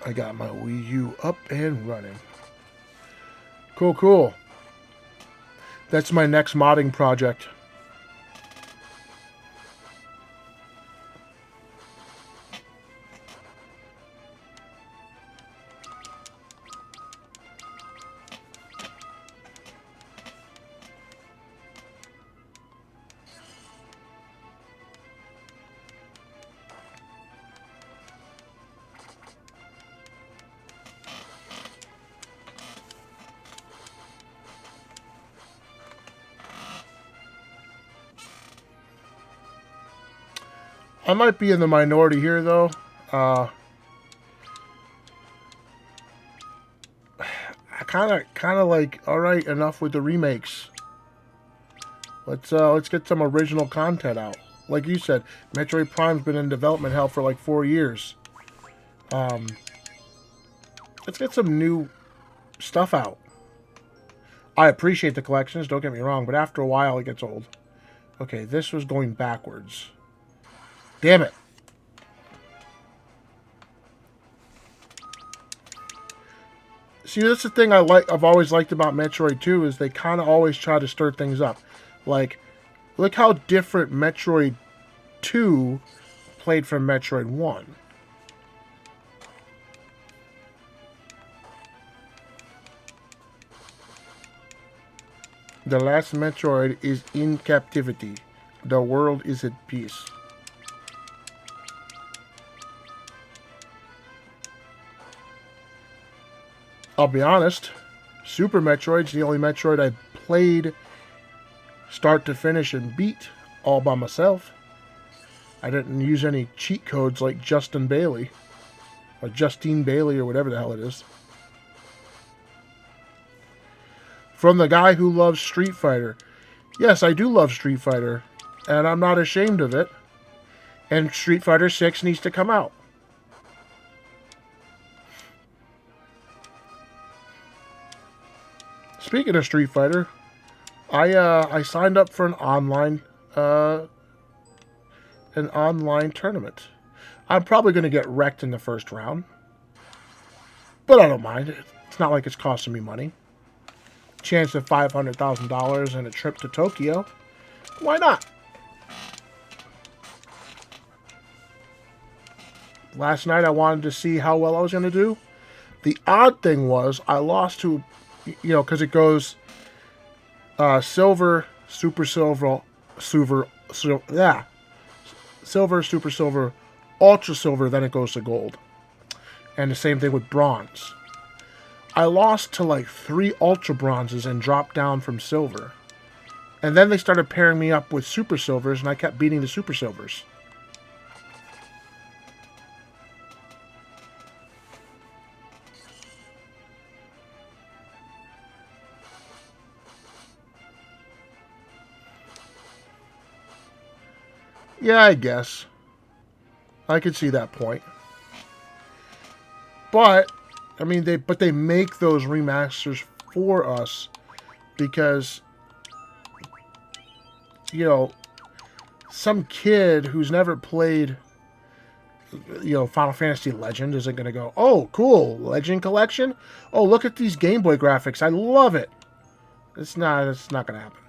I got my Wii U up and running. Cool, cool. That's my next modding project. I might be in the minority here, though. I kind of like, all right, enough with the remakes. Let's get some original content out. Like you said, Metroid Prime's been in development hell for like 4 years. Let's get some new stuff out. I appreciate the collections, don't get me wrong, but after a while it gets old. Okay, this was going backwards. Damn it. See, that's the thing I've always liked about Metroid 2 is they kind of always try to stir things up. Like, look how different Metroid 2 played from Metroid 1. The last Metroid is in captivity. The world is at peace. I'll be honest, Super Metroid's the only Metroid I played start to finish and beat all by myself. I didn't use any cheat codes like Justin Bailey, or Justine Bailey, or whatever the hell it is. From the guy who loves Street Fighter. Yes, I do love Street Fighter, and I'm not ashamed of it. And Street Fighter 6 needs to come out. Speaking of Street Fighter, I signed up for an online tournament. I'm probably going to get wrecked in the first round, But I don't mind. It's not like it's costing me money. Chance of $500,000 and a trip to Tokyo. Why not? Last night I wanted to see how well I was going to do. The odd thing was I lost to, because it goes silver, super silver, silver, silver, super silver, ultra silver, then it goes to gold. And the same thing with bronze. I lost to like 3 ultra bronzes and dropped down from silver. And then they started pairing me up with super silvers, and I kept beating the super silvers. Yeah, I guess. I could see that point. But, I mean, they make those remasters for us because, some kid who's never played, Final Fantasy Legend isn't going to go, oh, cool, Legend Collection? Oh, look at these Game Boy graphics. I love it. It's not going to happen.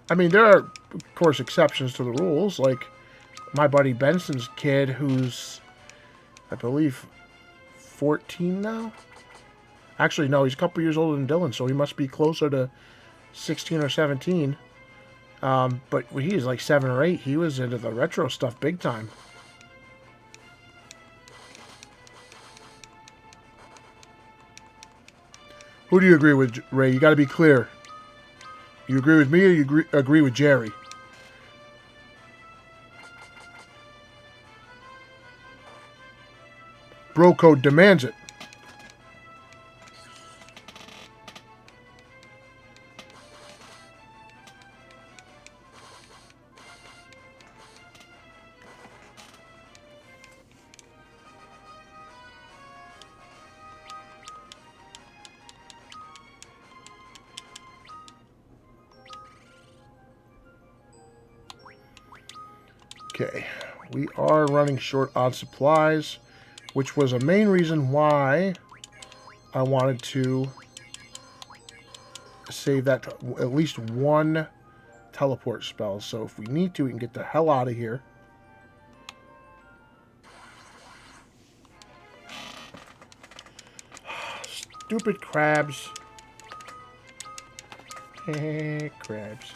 I mean, there are, of course, exceptions to the rules, like my buddy Benson's kid, who's, I believe, 14 now? Actually, no, he's a couple years older than Dylan, so he must be closer to 16 or 17. But when he was like 7 or 8, he was into the retro stuff big time. Who do you agree with, Ray? You got to be clear. You agree with me or you agree with Jerry? Bro code demands it. Okay, we are running short on supplies, which was a main reason why I wanted to save that at least 1 teleport spell. So if we need to, we can get the hell out of here. Stupid crabs. Crabs.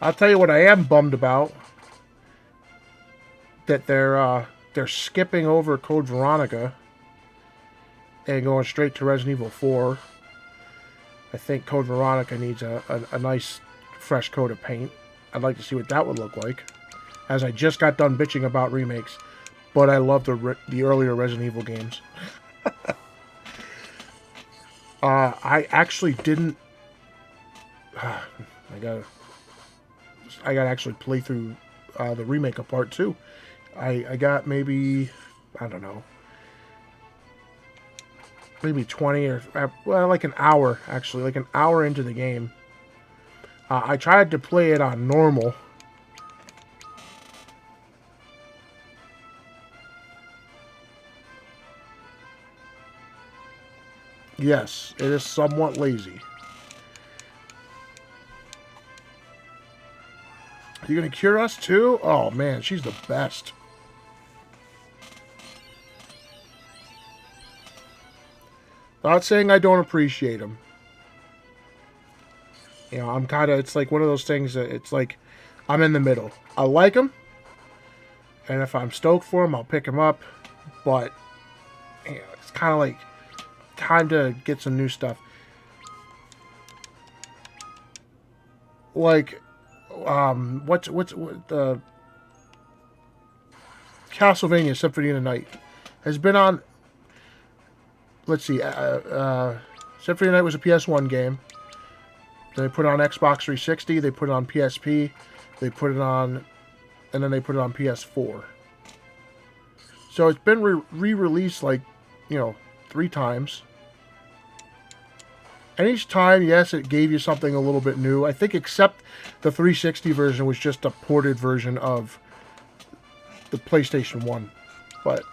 I'll tell you what I am bummed about. That they're skipping over Code Veronica and going straight to Resident Evil 4. I think Code Veronica needs a nice fresh coat of paint. I'd like to see what that would look like. As I just got done bitching about remakes, but I love the earlier Resident Evil games. I actually didn't. I gotta actually play through the remake of Part 2. I got maybe, I don't know, maybe 20 or, like an hour, actually, like an hour into the game. I tried to play it on normal. Yes, it is somewhat lazy. You gonna cure us too? Oh man, she's the best. Not saying I don't appreciate him. I'm kind of, it's like one of those things that it's like I'm in the middle. I like him, and if I'm stoked for him, I'll pick him up. But it's kind of like time to get some new stuff. Like, what's the Castlevania Symphony of the Night has been on. Let's see, Symphony of the Night was a PS1 game. They put it on Xbox 360. They put it on PSP. They put it on, and then they put it on PS4. So it's been re-released like, 3 times. And each time, yes, it gave you something a little bit new. I think except the 360 version was just a ported version of the PlayStation 1. But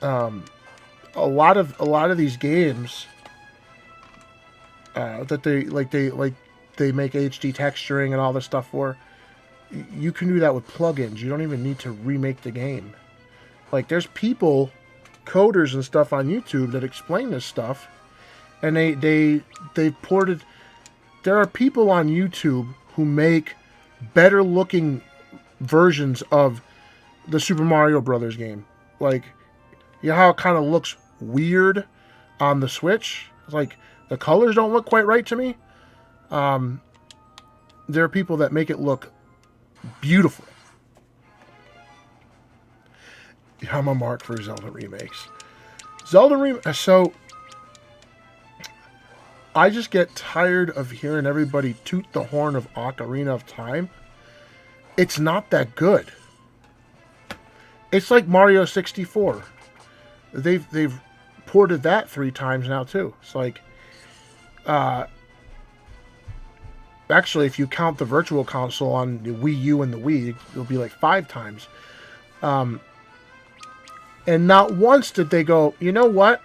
a lot of these games that they make HD texturing and all this stuff for, you can do that with plugins. You don't even need to remake the game. Like, there's people, coders and stuff on YouTube that explain this stuff, and they've ported. There are people on YouTube who make better looking versions of the Super Mario Brothers game. Like, you know how it kind of looks weird on the Switch? Like, the colors don't look quite right to me. There are people that make it look beautiful. I'm a mark for Zelda remakes. So, I just get tired of hearing everybody toot the horn of Ocarina of Time. It's not that good. It's like Mario 64. They've ported that 3 times now too. It's like, actually, if you count the Virtual Console on the Wii U and the Wii, it'll be like 5 times. And not once did they go, you know what?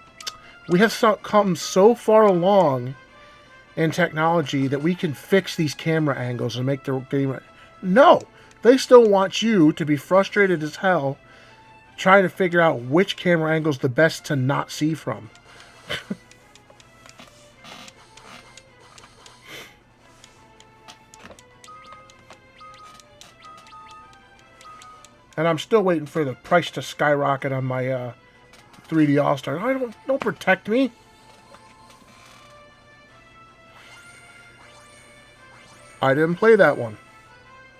We have come so far along in technology that we can fix these camera angles and make the game. No, they still want you to be frustrated as hell trying to figure out which camera angle is the best to not see from. And I'm still waiting for the price to skyrocket on my 3D All-Star. Don't protect me. I didn't play that one.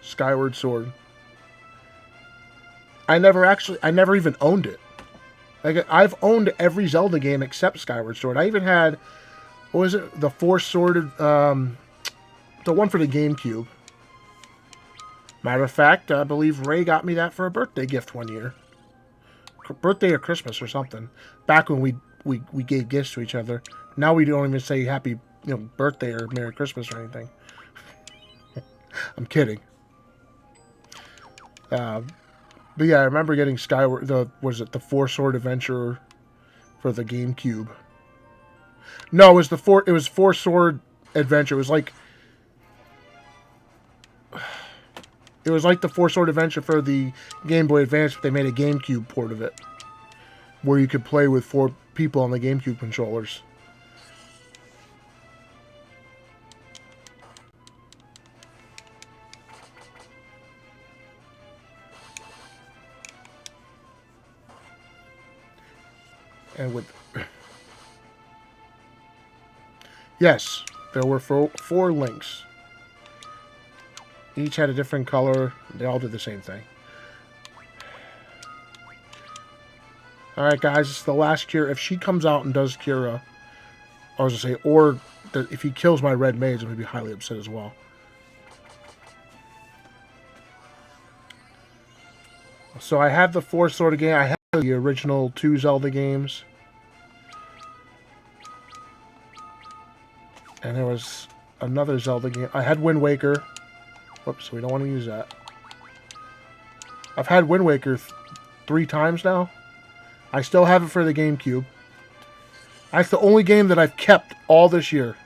Skyward Sword. I never even owned it. Like, I've owned every Zelda game except Skyward Sword. I even had, what was it? The Four-Sworded, the one for the GameCube. Matter of fact, I believe Ray got me that for a birthday gift one year. Birthday or Christmas or something. Back when we gave gifts to each other. Now we don't even say happy birthday or Merry Christmas or anything. I'm kidding. But yeah, I remember getting Skyward, the Four-Sword Adventure for the GameCube. No, it was Four-Sword Adventure. It was like the Four-Sword Adventure for the Game Boy Advance, but they made a GameCube port of it, where you could play with 4 people on the GameCube controllers. And with... Yes, there were 4 links. Each had a different color. They all did the same thing. Alright, guys, it's the last cure. If she comes out and does Kira, I was going to say, or if he kills my red mage, I'm going to be highly upset as well. So I have the 4 Sword game. I have the original 2 Zelda games. And there was another Zelda game. I had Wind Waker. Whoops, we don't want to use that. I've had Wind Waker 3 times now. I still have it for the GameCube. That's the only game that I've kept all this year.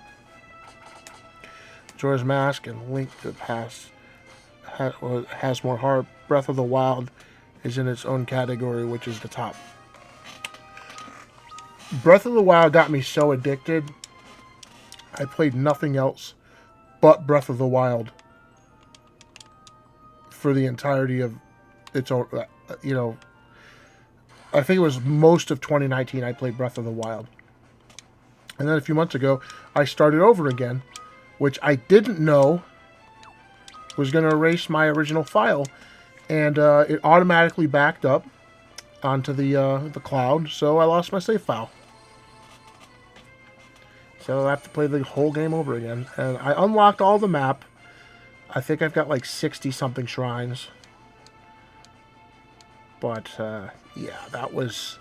Majora's Mask and Link to the Past has more heart. Breath of the Wild is in its own category, which is the top. Breath of the Wild got me so addicted. I played nothing else but Breath of the Wild for the entirety of its own, I think it was most of 2019 I played Breath of the Wild. And then a few months ago, I started over again, which I didn't know was going to erase my original file. And it automatically backed up onto the cloud, so I lost my save file. So I have to play the whole game over again. And I unlocked all the map. I think I've got like 60-something shrines. But, yeah, that was...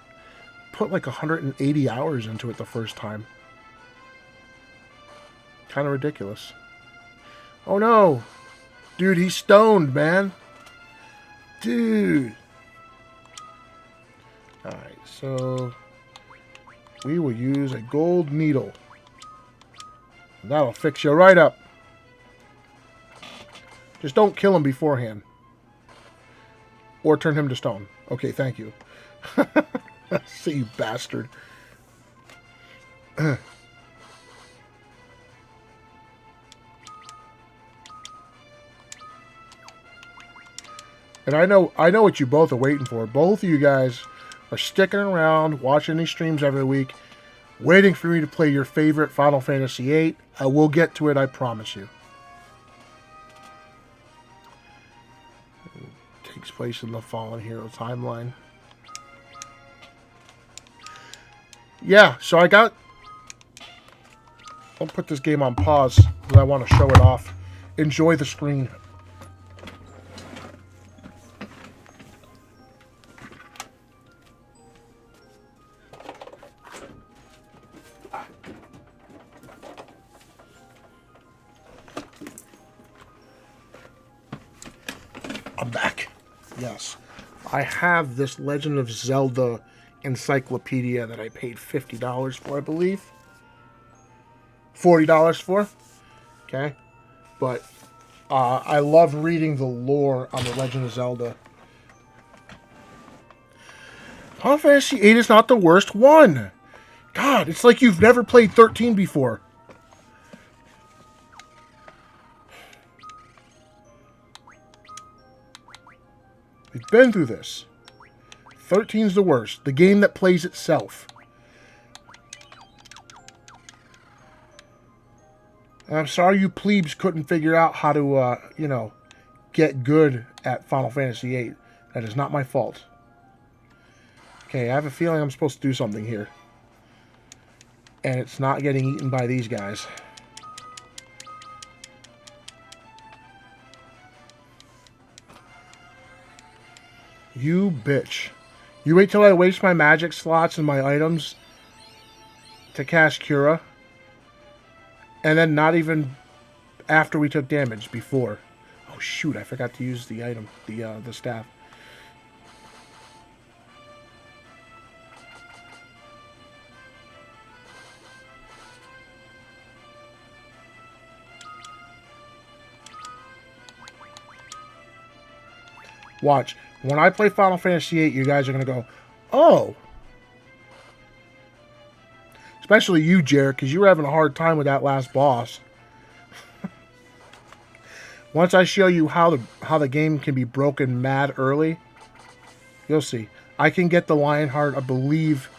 Put like 180 hours into it the first time. Kind of ridiculous. Oh no! Dude, he's stoned, man. Dude. Alright, so... We will use a gold needle. That'll fix you right up. Just don't kill him beforehand. Or turn him to stone. Okay, thank you. See, you bastard. And I know what you both are waiting for. Both of you guys are sticking around, watching these streams every week, waiting for me to play your favorite Final Fantasy VIII. I will get to it, I promise you. It takes place in the Fallen Hero timeline. Yeah, so I'll put this game on pause because I want to show it off. Enjoy the screen. I'm back. Yes. I have this Legend of Zelda encyclopedia that I paid $50 for, I believe. $40 for. Okay. But I love reading the lore on the Legend of Zelda. Final Fantasy VIII is not the worst one. God, it's like you've never played 13 before. We've been through this. 13's the worst. The game that plays itself. And I'm sorry you plebes couldn't figure out how to, get good at Final Fantasy VIII. That is not my fault. Okay, I have a feeling I'm supposed to do something here. And it's not getting eaten by these guys. You bitch. You wait till I waste my magic slots and my items to cast Cura. And then not even after we took damage, before. Oh shoot, I forgot to use the item, the staff. Watch. When I play Final Fantasy VIII, you guys are going to go, oh. Especially you, Jared, because you were having a hard time with that last boss. Once I show you how the game can be broken mad early, you'll see. I can get the Lionheart, I believe,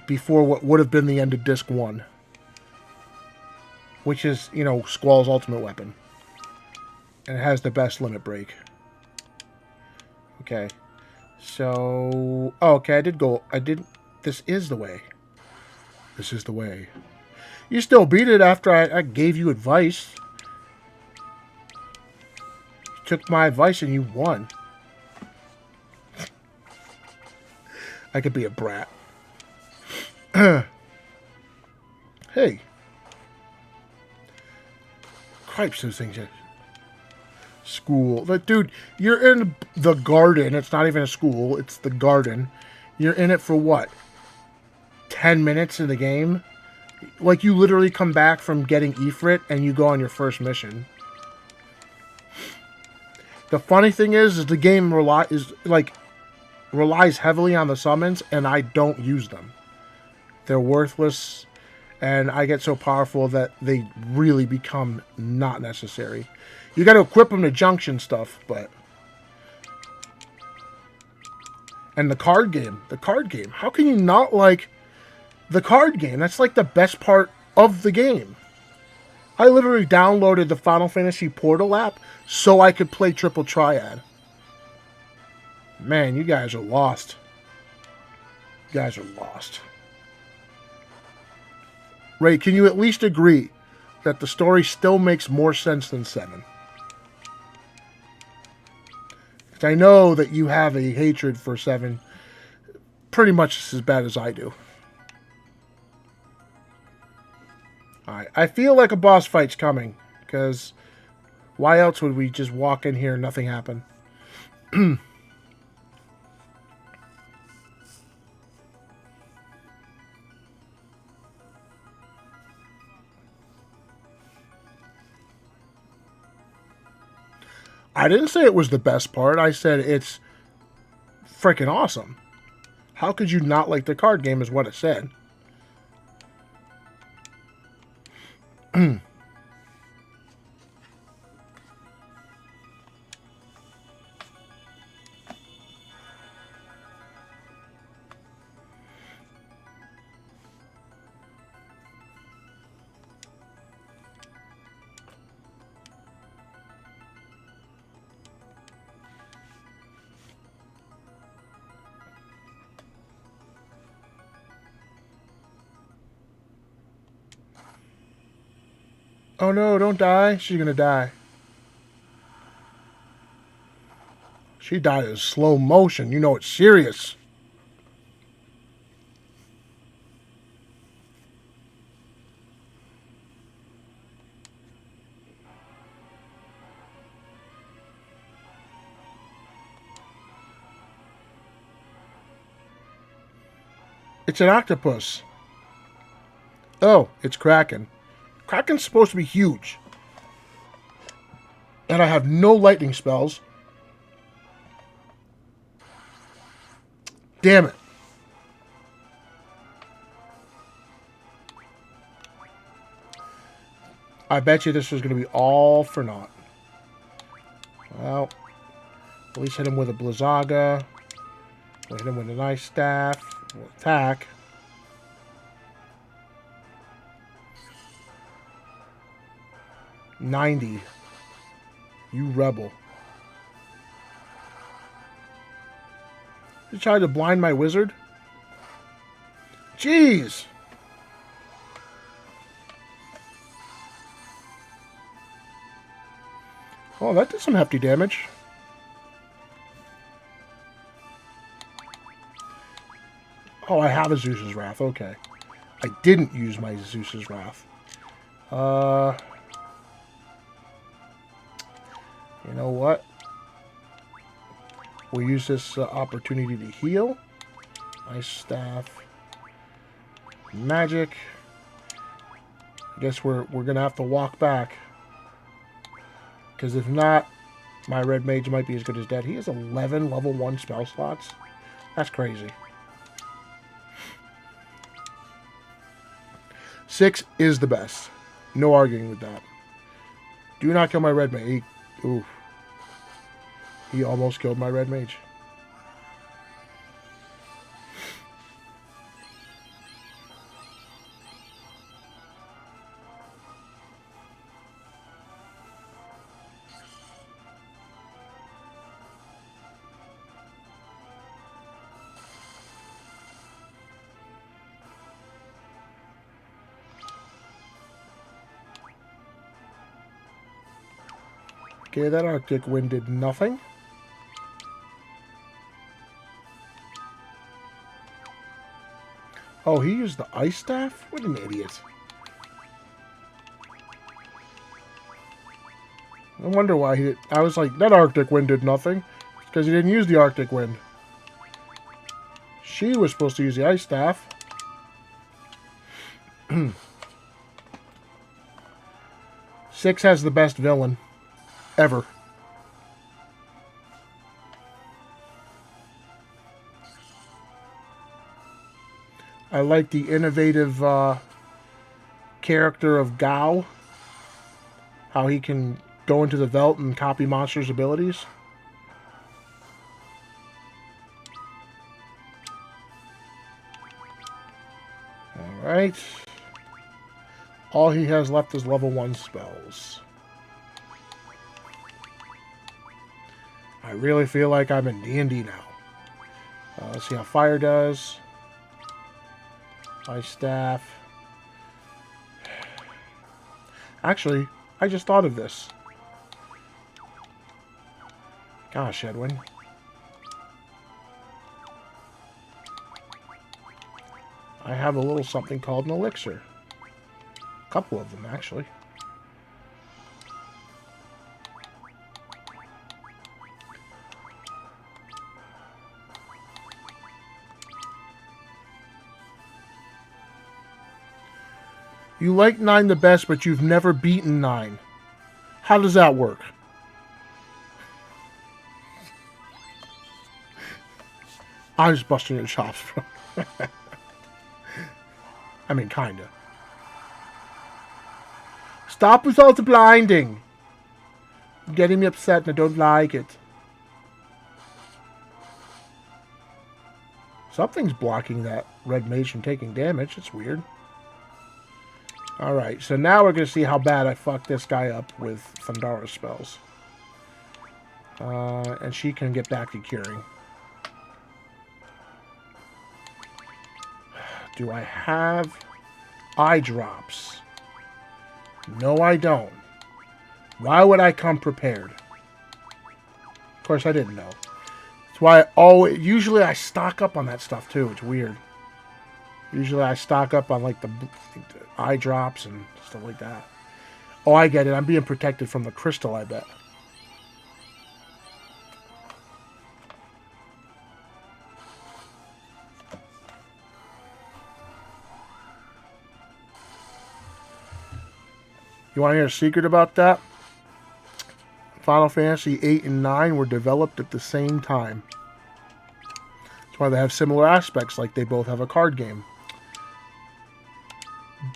before what would have been the end of Disc 1. Which is, Squall's ultimate weapon. And it has the best limit break. Okay. So... Oh, okay, this is the way. This is the way. You still beat it after I gave you advice. You took my advice and you won. I could be a brat. Hey. Cripes, those things. School. But dude, you're in the garden. It's not even a school. It's the garden. You're in it for what? 10 minutes in the game? Like, you literally come back from getting Ifrit and you go on your first mission. The funny thing is the game relies heavily on the summons, and I don't use them. They're worthless, and I get so powerful that they really become not necessary. You got to equip them to junction stuff, but... And the card game. How can you not like the card game? That's like the best part of the game. I literally downloaded the Final Fantasy Portal app so I could play Triple Triad. Man, you guys are lost. You guys are lost. Ray, can you at least agree? that the story still makes more sense than 7. I know that you have a hatred for 7 pretty much as bad as I do. Alright, I feel like a boss fight's coming, because why else would we just walk in here and nothing happen? I didn't say it was the best part. I said it's freaking awesome. How could you not like the card game is what it said. Oh no, don't die. She's gonna die. She died in slow motion. You know it's serious. It's an octopus. Oh, it's Kraken. Kraken's supposed to be huge. And I have no lightning spells. Damn it. I bet you this was going to be all for naught. Well, at least hit him with a Blizzaga. We'll hit him with an Ice Staff. We'll attack. $90. You rebel. You tried to blind my wizard? Jeez! Oh, that did some hefty damage. Oh, I have a Zeus's Wrath. Okay. I didn't use my Zeus's Wrath. You know what? We'll use this opportunity to heal. Ice Staff. Magic. I guess we're going to have to walk back. Because if not, my red mage might be as good as dead. He has 11 level 1 spell slots. That's crazy. 6 is the best. No arguing with that. Do not kill my red mage. Oof. He almost killed my red mage. Okay, that Arctic Wind did nothing. Oh, he used the Ice Staff? What an idiot. No wonder why he did. I was like, that Arctic Wind did nothing. Because he didn't use the Arctic Wind. She was supposed to use the Ice Staff. 6 has the best villain. Ever. I like the innovative character of Gao. How he can go into the Veldt and copy monsters' abilities. Alright. All he has left is level 1 spells. I really feel like I'm in D&D now. Let's see how fire does. Ice Staff. Actually, I just thought of this. Gosh, Edwin. I have a little something called an elixir. A couple of them, actually. You like 9 the best, but you've never beaten 9. How does that work? I'm just busting your chops, bro. I mean, kinda. Stop with all the blinding. You're getting me upset and I don't like it. Something's blocking that red mage from taking damage. It's weird. Alright, so now we're going to see how bad I fuck this guy up with Thundara spells. And she can get back to curing. Do I have eye drops? No, I don't. Why would I come prepared? Of course, I didn't know. That's why usually I stock up on that stuff too. It's weird. Usually I stock up on like the eye drops and stuff like that. Oh, I get it. I'm being protected from the crystal, I bet. You want to hear a secret about that? Final Fantasy 8 and 9 were developed at the same time. That's why they have similar aspects, like they both have a card game.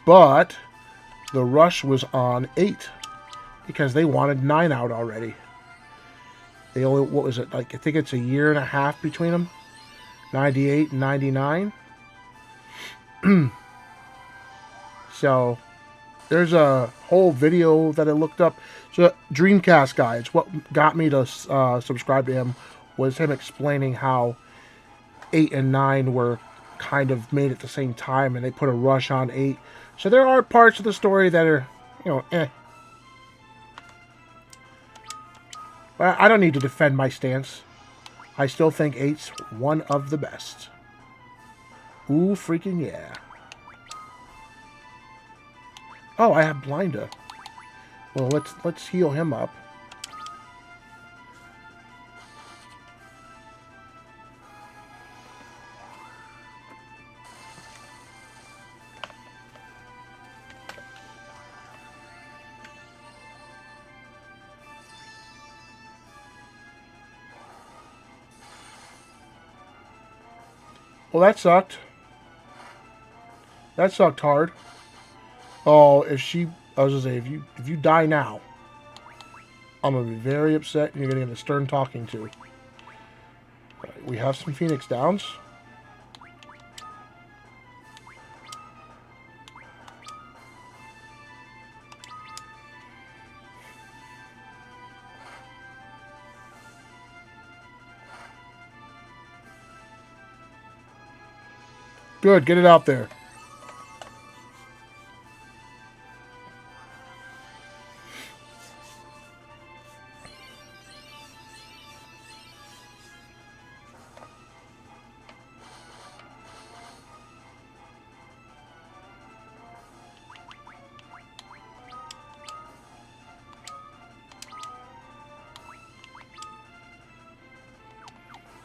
But the rush was on 8 because they wanted 9 out already. They only, what was it, like I think it's a year and a half between them? 98 and 99. So there's a whole video that I looked up. So Dreamcast guy, it's what got me to subscribe to him, was him explaining how 8 and 9 were kind of made at the same time, and they put a rush on 8. So there are parts of the story that are, you know, eh. But I don't need to defend my stance. I still think 8's one of the best. Ooh, freaking yeah. Oh, I have Blinda. Well, let's heal him up. Well, that sucked. That sucked hard. Oh, I was gonna say, if you die now, I'm gonna be very upset, and you're gonna get a stern talking to. Right, we have some Phoenix Downs. Good, get it out there.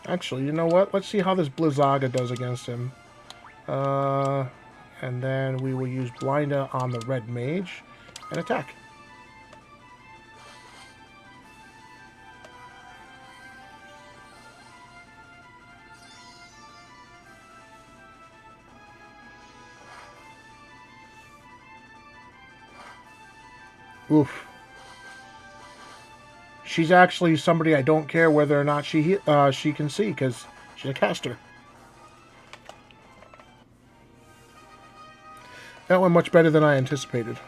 Actually, you know what? Let's see how this Blizzaga does against him. And then we will use Blinda on the red mage and attack. Oof. She's actually somebody I don't care whether or not she can see, because she's a caster. That went much better than I anticipated.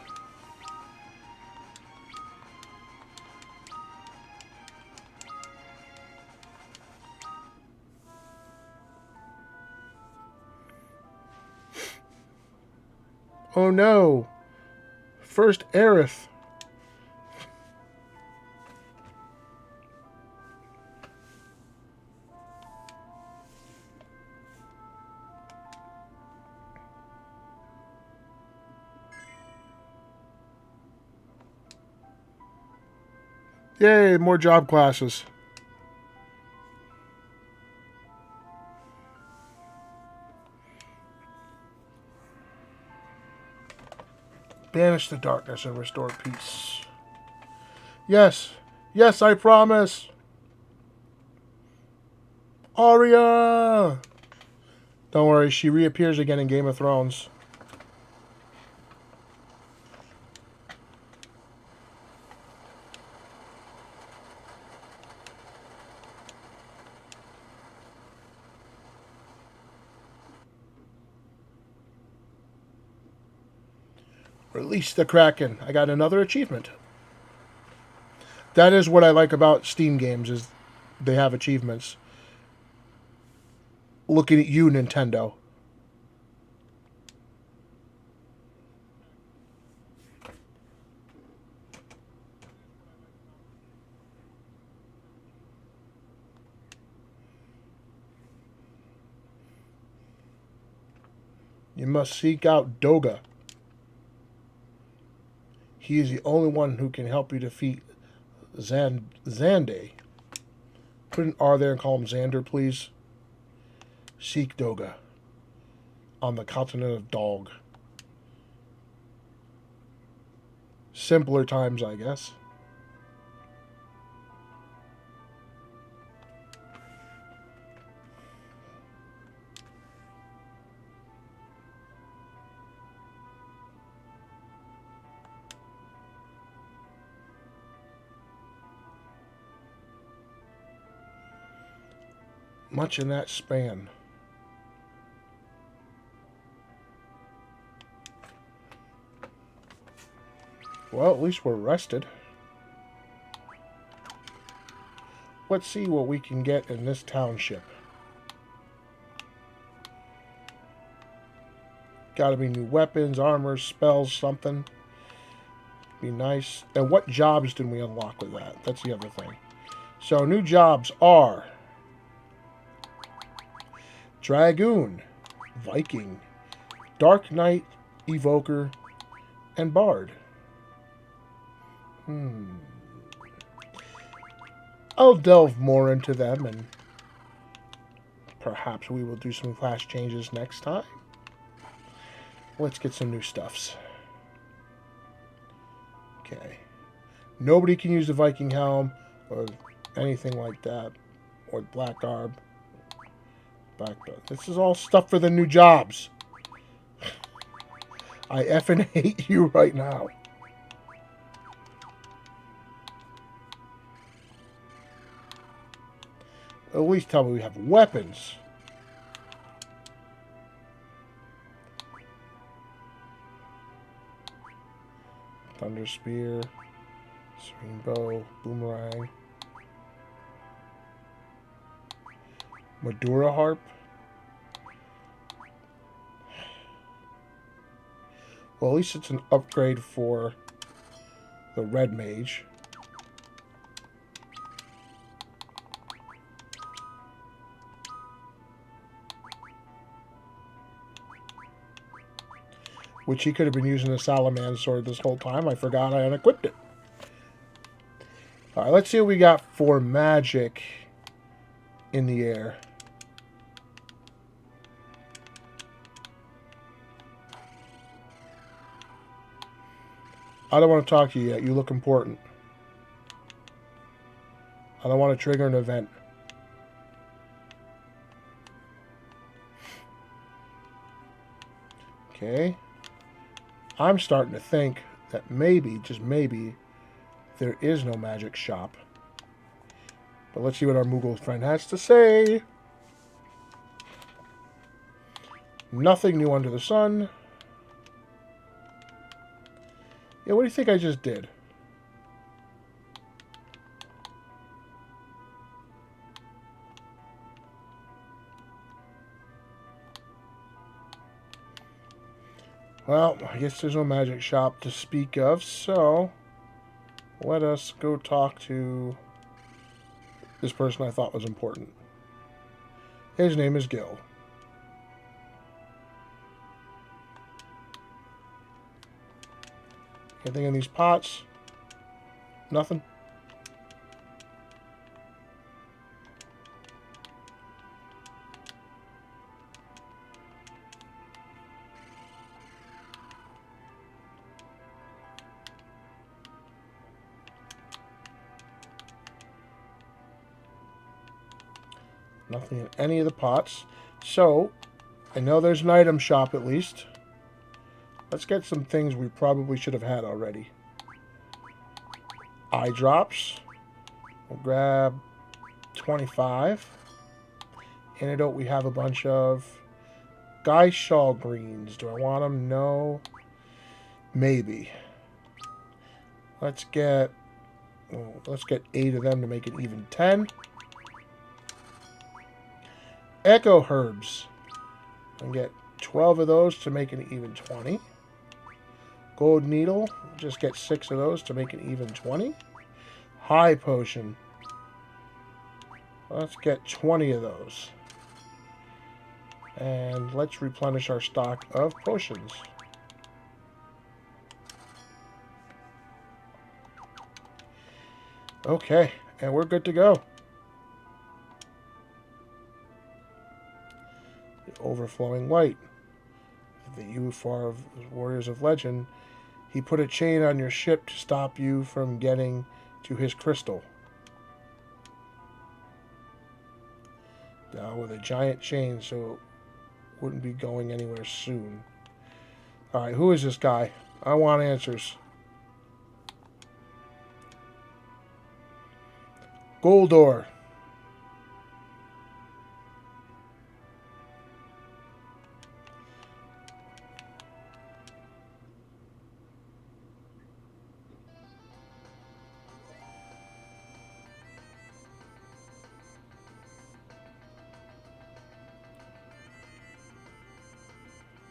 Oh no! first Aerith. Yay, more job classes. Banish the darkness and restore peace. Yes. Yes, I promise. Arya! Don't worry, she reappears again in Game of Thrones. Release the Kraken. I got another achievement. That is what I like about Steam games, is they have achievements. Looking at you, Nintendo. You must seek out Doga. He is the only one who can help you defeat Xande. Put an R there and call him Xander, please. Seek Doga on the continent of Dog. Simpler times, I guess. Much in that span. Well, at least we're rested. Let's see what we can get in this township. Gotta be new weapons, armor, spells, something. Be nice. And what jobs did we unlock with that? That's the other thing. So, new jobs are Dragoon, Viking, Dark Knight, Evoker, and Bard. I'll delve more into them, and perhaps we will do some class changes next time. Let's get some new stuffs. Okay. Nobody can use the Viking helm or anything like that. Or Black Garb. This is all stuff for the new jobs. I effing hate you right now. At least tell me we have weapons. Thunder Spear, Serene Bow, Boomerang, Madura Harp. Well, at least it's an upgrade for the Red Mage. Which he could have been using the Salaman sword this whole time. I forgot I unequipped it. Alright, let's see what we got for magic in the air. I don't want to talk to you yet. You look important. I don't want to trigger an event. Okay. I'm starting to think that maybe, just maybe, there is no magic shop. But let's see what our Moogle friend has to say. Nothing new under the sun. Yeah, what do you think I just did? Well, I guess there's no magic shop to speak of, so let us go talk to this person I thought was important. His name is Gil. Anything in these pots? Nothing? Nothing in any of the pots. So, I know there's an item shop at least. Let's get some things we probably should have had already. Eye drops. We'll grab 25. Antidote, we have a bunch of. Gysahl greens. Do I want them? No. Maybe. Let's get 8 of them to make it even 10. Echo herbs. And get 12 of those to make it even 20. Gold needle. Just get 6 of those to make it even 20. High potion. Let's get 20 of those. And let's replenish our stock of potions. Okay, and we're good to go. The overflowing light. The Ufar of Warriors of Legend. He put a chain on your ship to stop you from getting to his crystal. Now with a giant chain, so it wouldn't be going anywhere soon. Alright, who is this guy? I want answers. Goldor.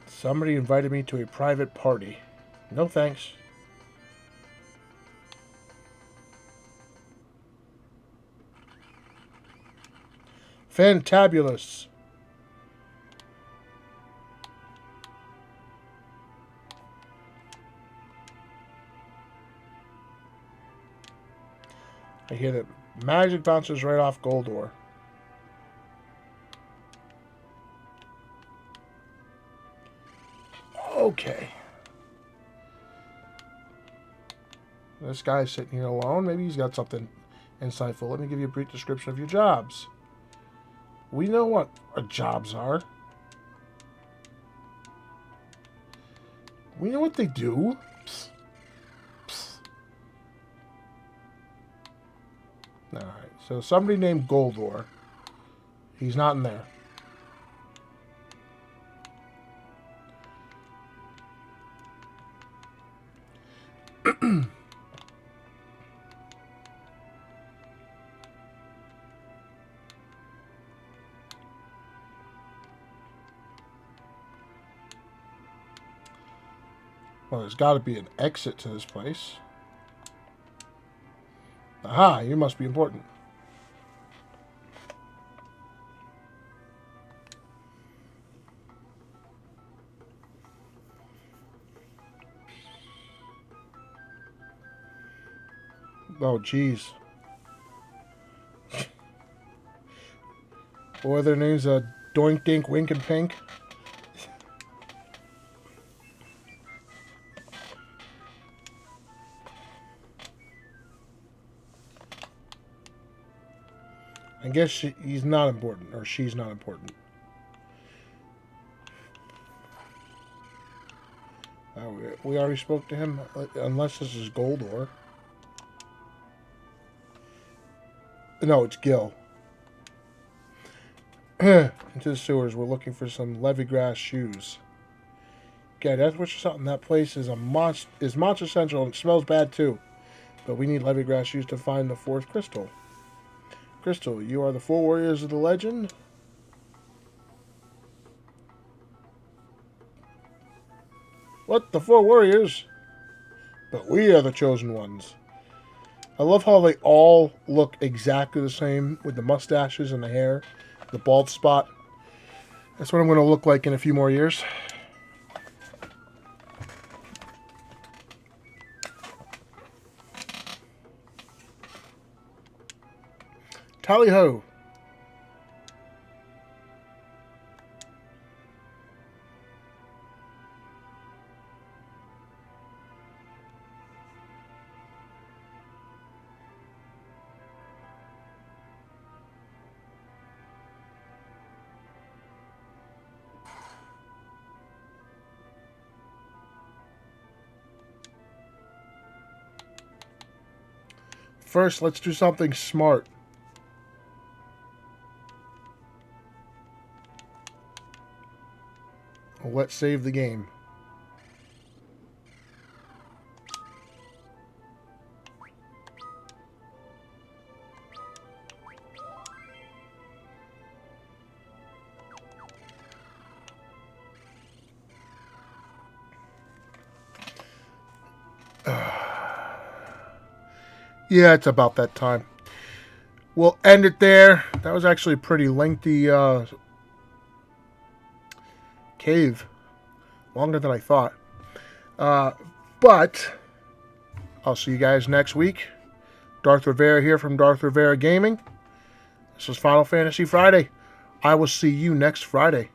Somebody invited me to a private party. No thanks. Fantabulous. I hear that magic bounces right off Goldor. Okay. This guy's sitting here alone. Maybe he's got something insightful. Let me give you a brief description of your jobs. We know what our jobs are. We know what they do. Psst. Psst. Alright, so somebody named Goldor. He's not in there. Well, there's got to be an exit to this place. Aha, you must be important. Oh, jeez. Or their names Doink Dink Wink and Pink. I guess he's not important, or she's not important. We already spoke to him, unless this is Goldor. No, it's Gil. Into the sewers. We're looking for some Levigrass shoes. Okay, that's what you're something. That place is Monster Central, and it smells bad too. But we need Levigrass shoes to find the 4th crystal. Crystal, you are the 4 warriors of the legend. What? The four warriors? But we are the chosen ones. I love how they all look exactly the same with the mustaches and the hair, the bald spot. That's what I'm going to look like in a few more years. Tally ho. First, let's do something smart. Let's save the game. Yeah, it's about that time. We'll end it there. That was actually a pretty lengthy cave. Longer than I thought. But I'll see you guys next week. Darth Rivera here from Darth Rivera Gaming. This is Final Fantasy Friday. I will see you next Friday.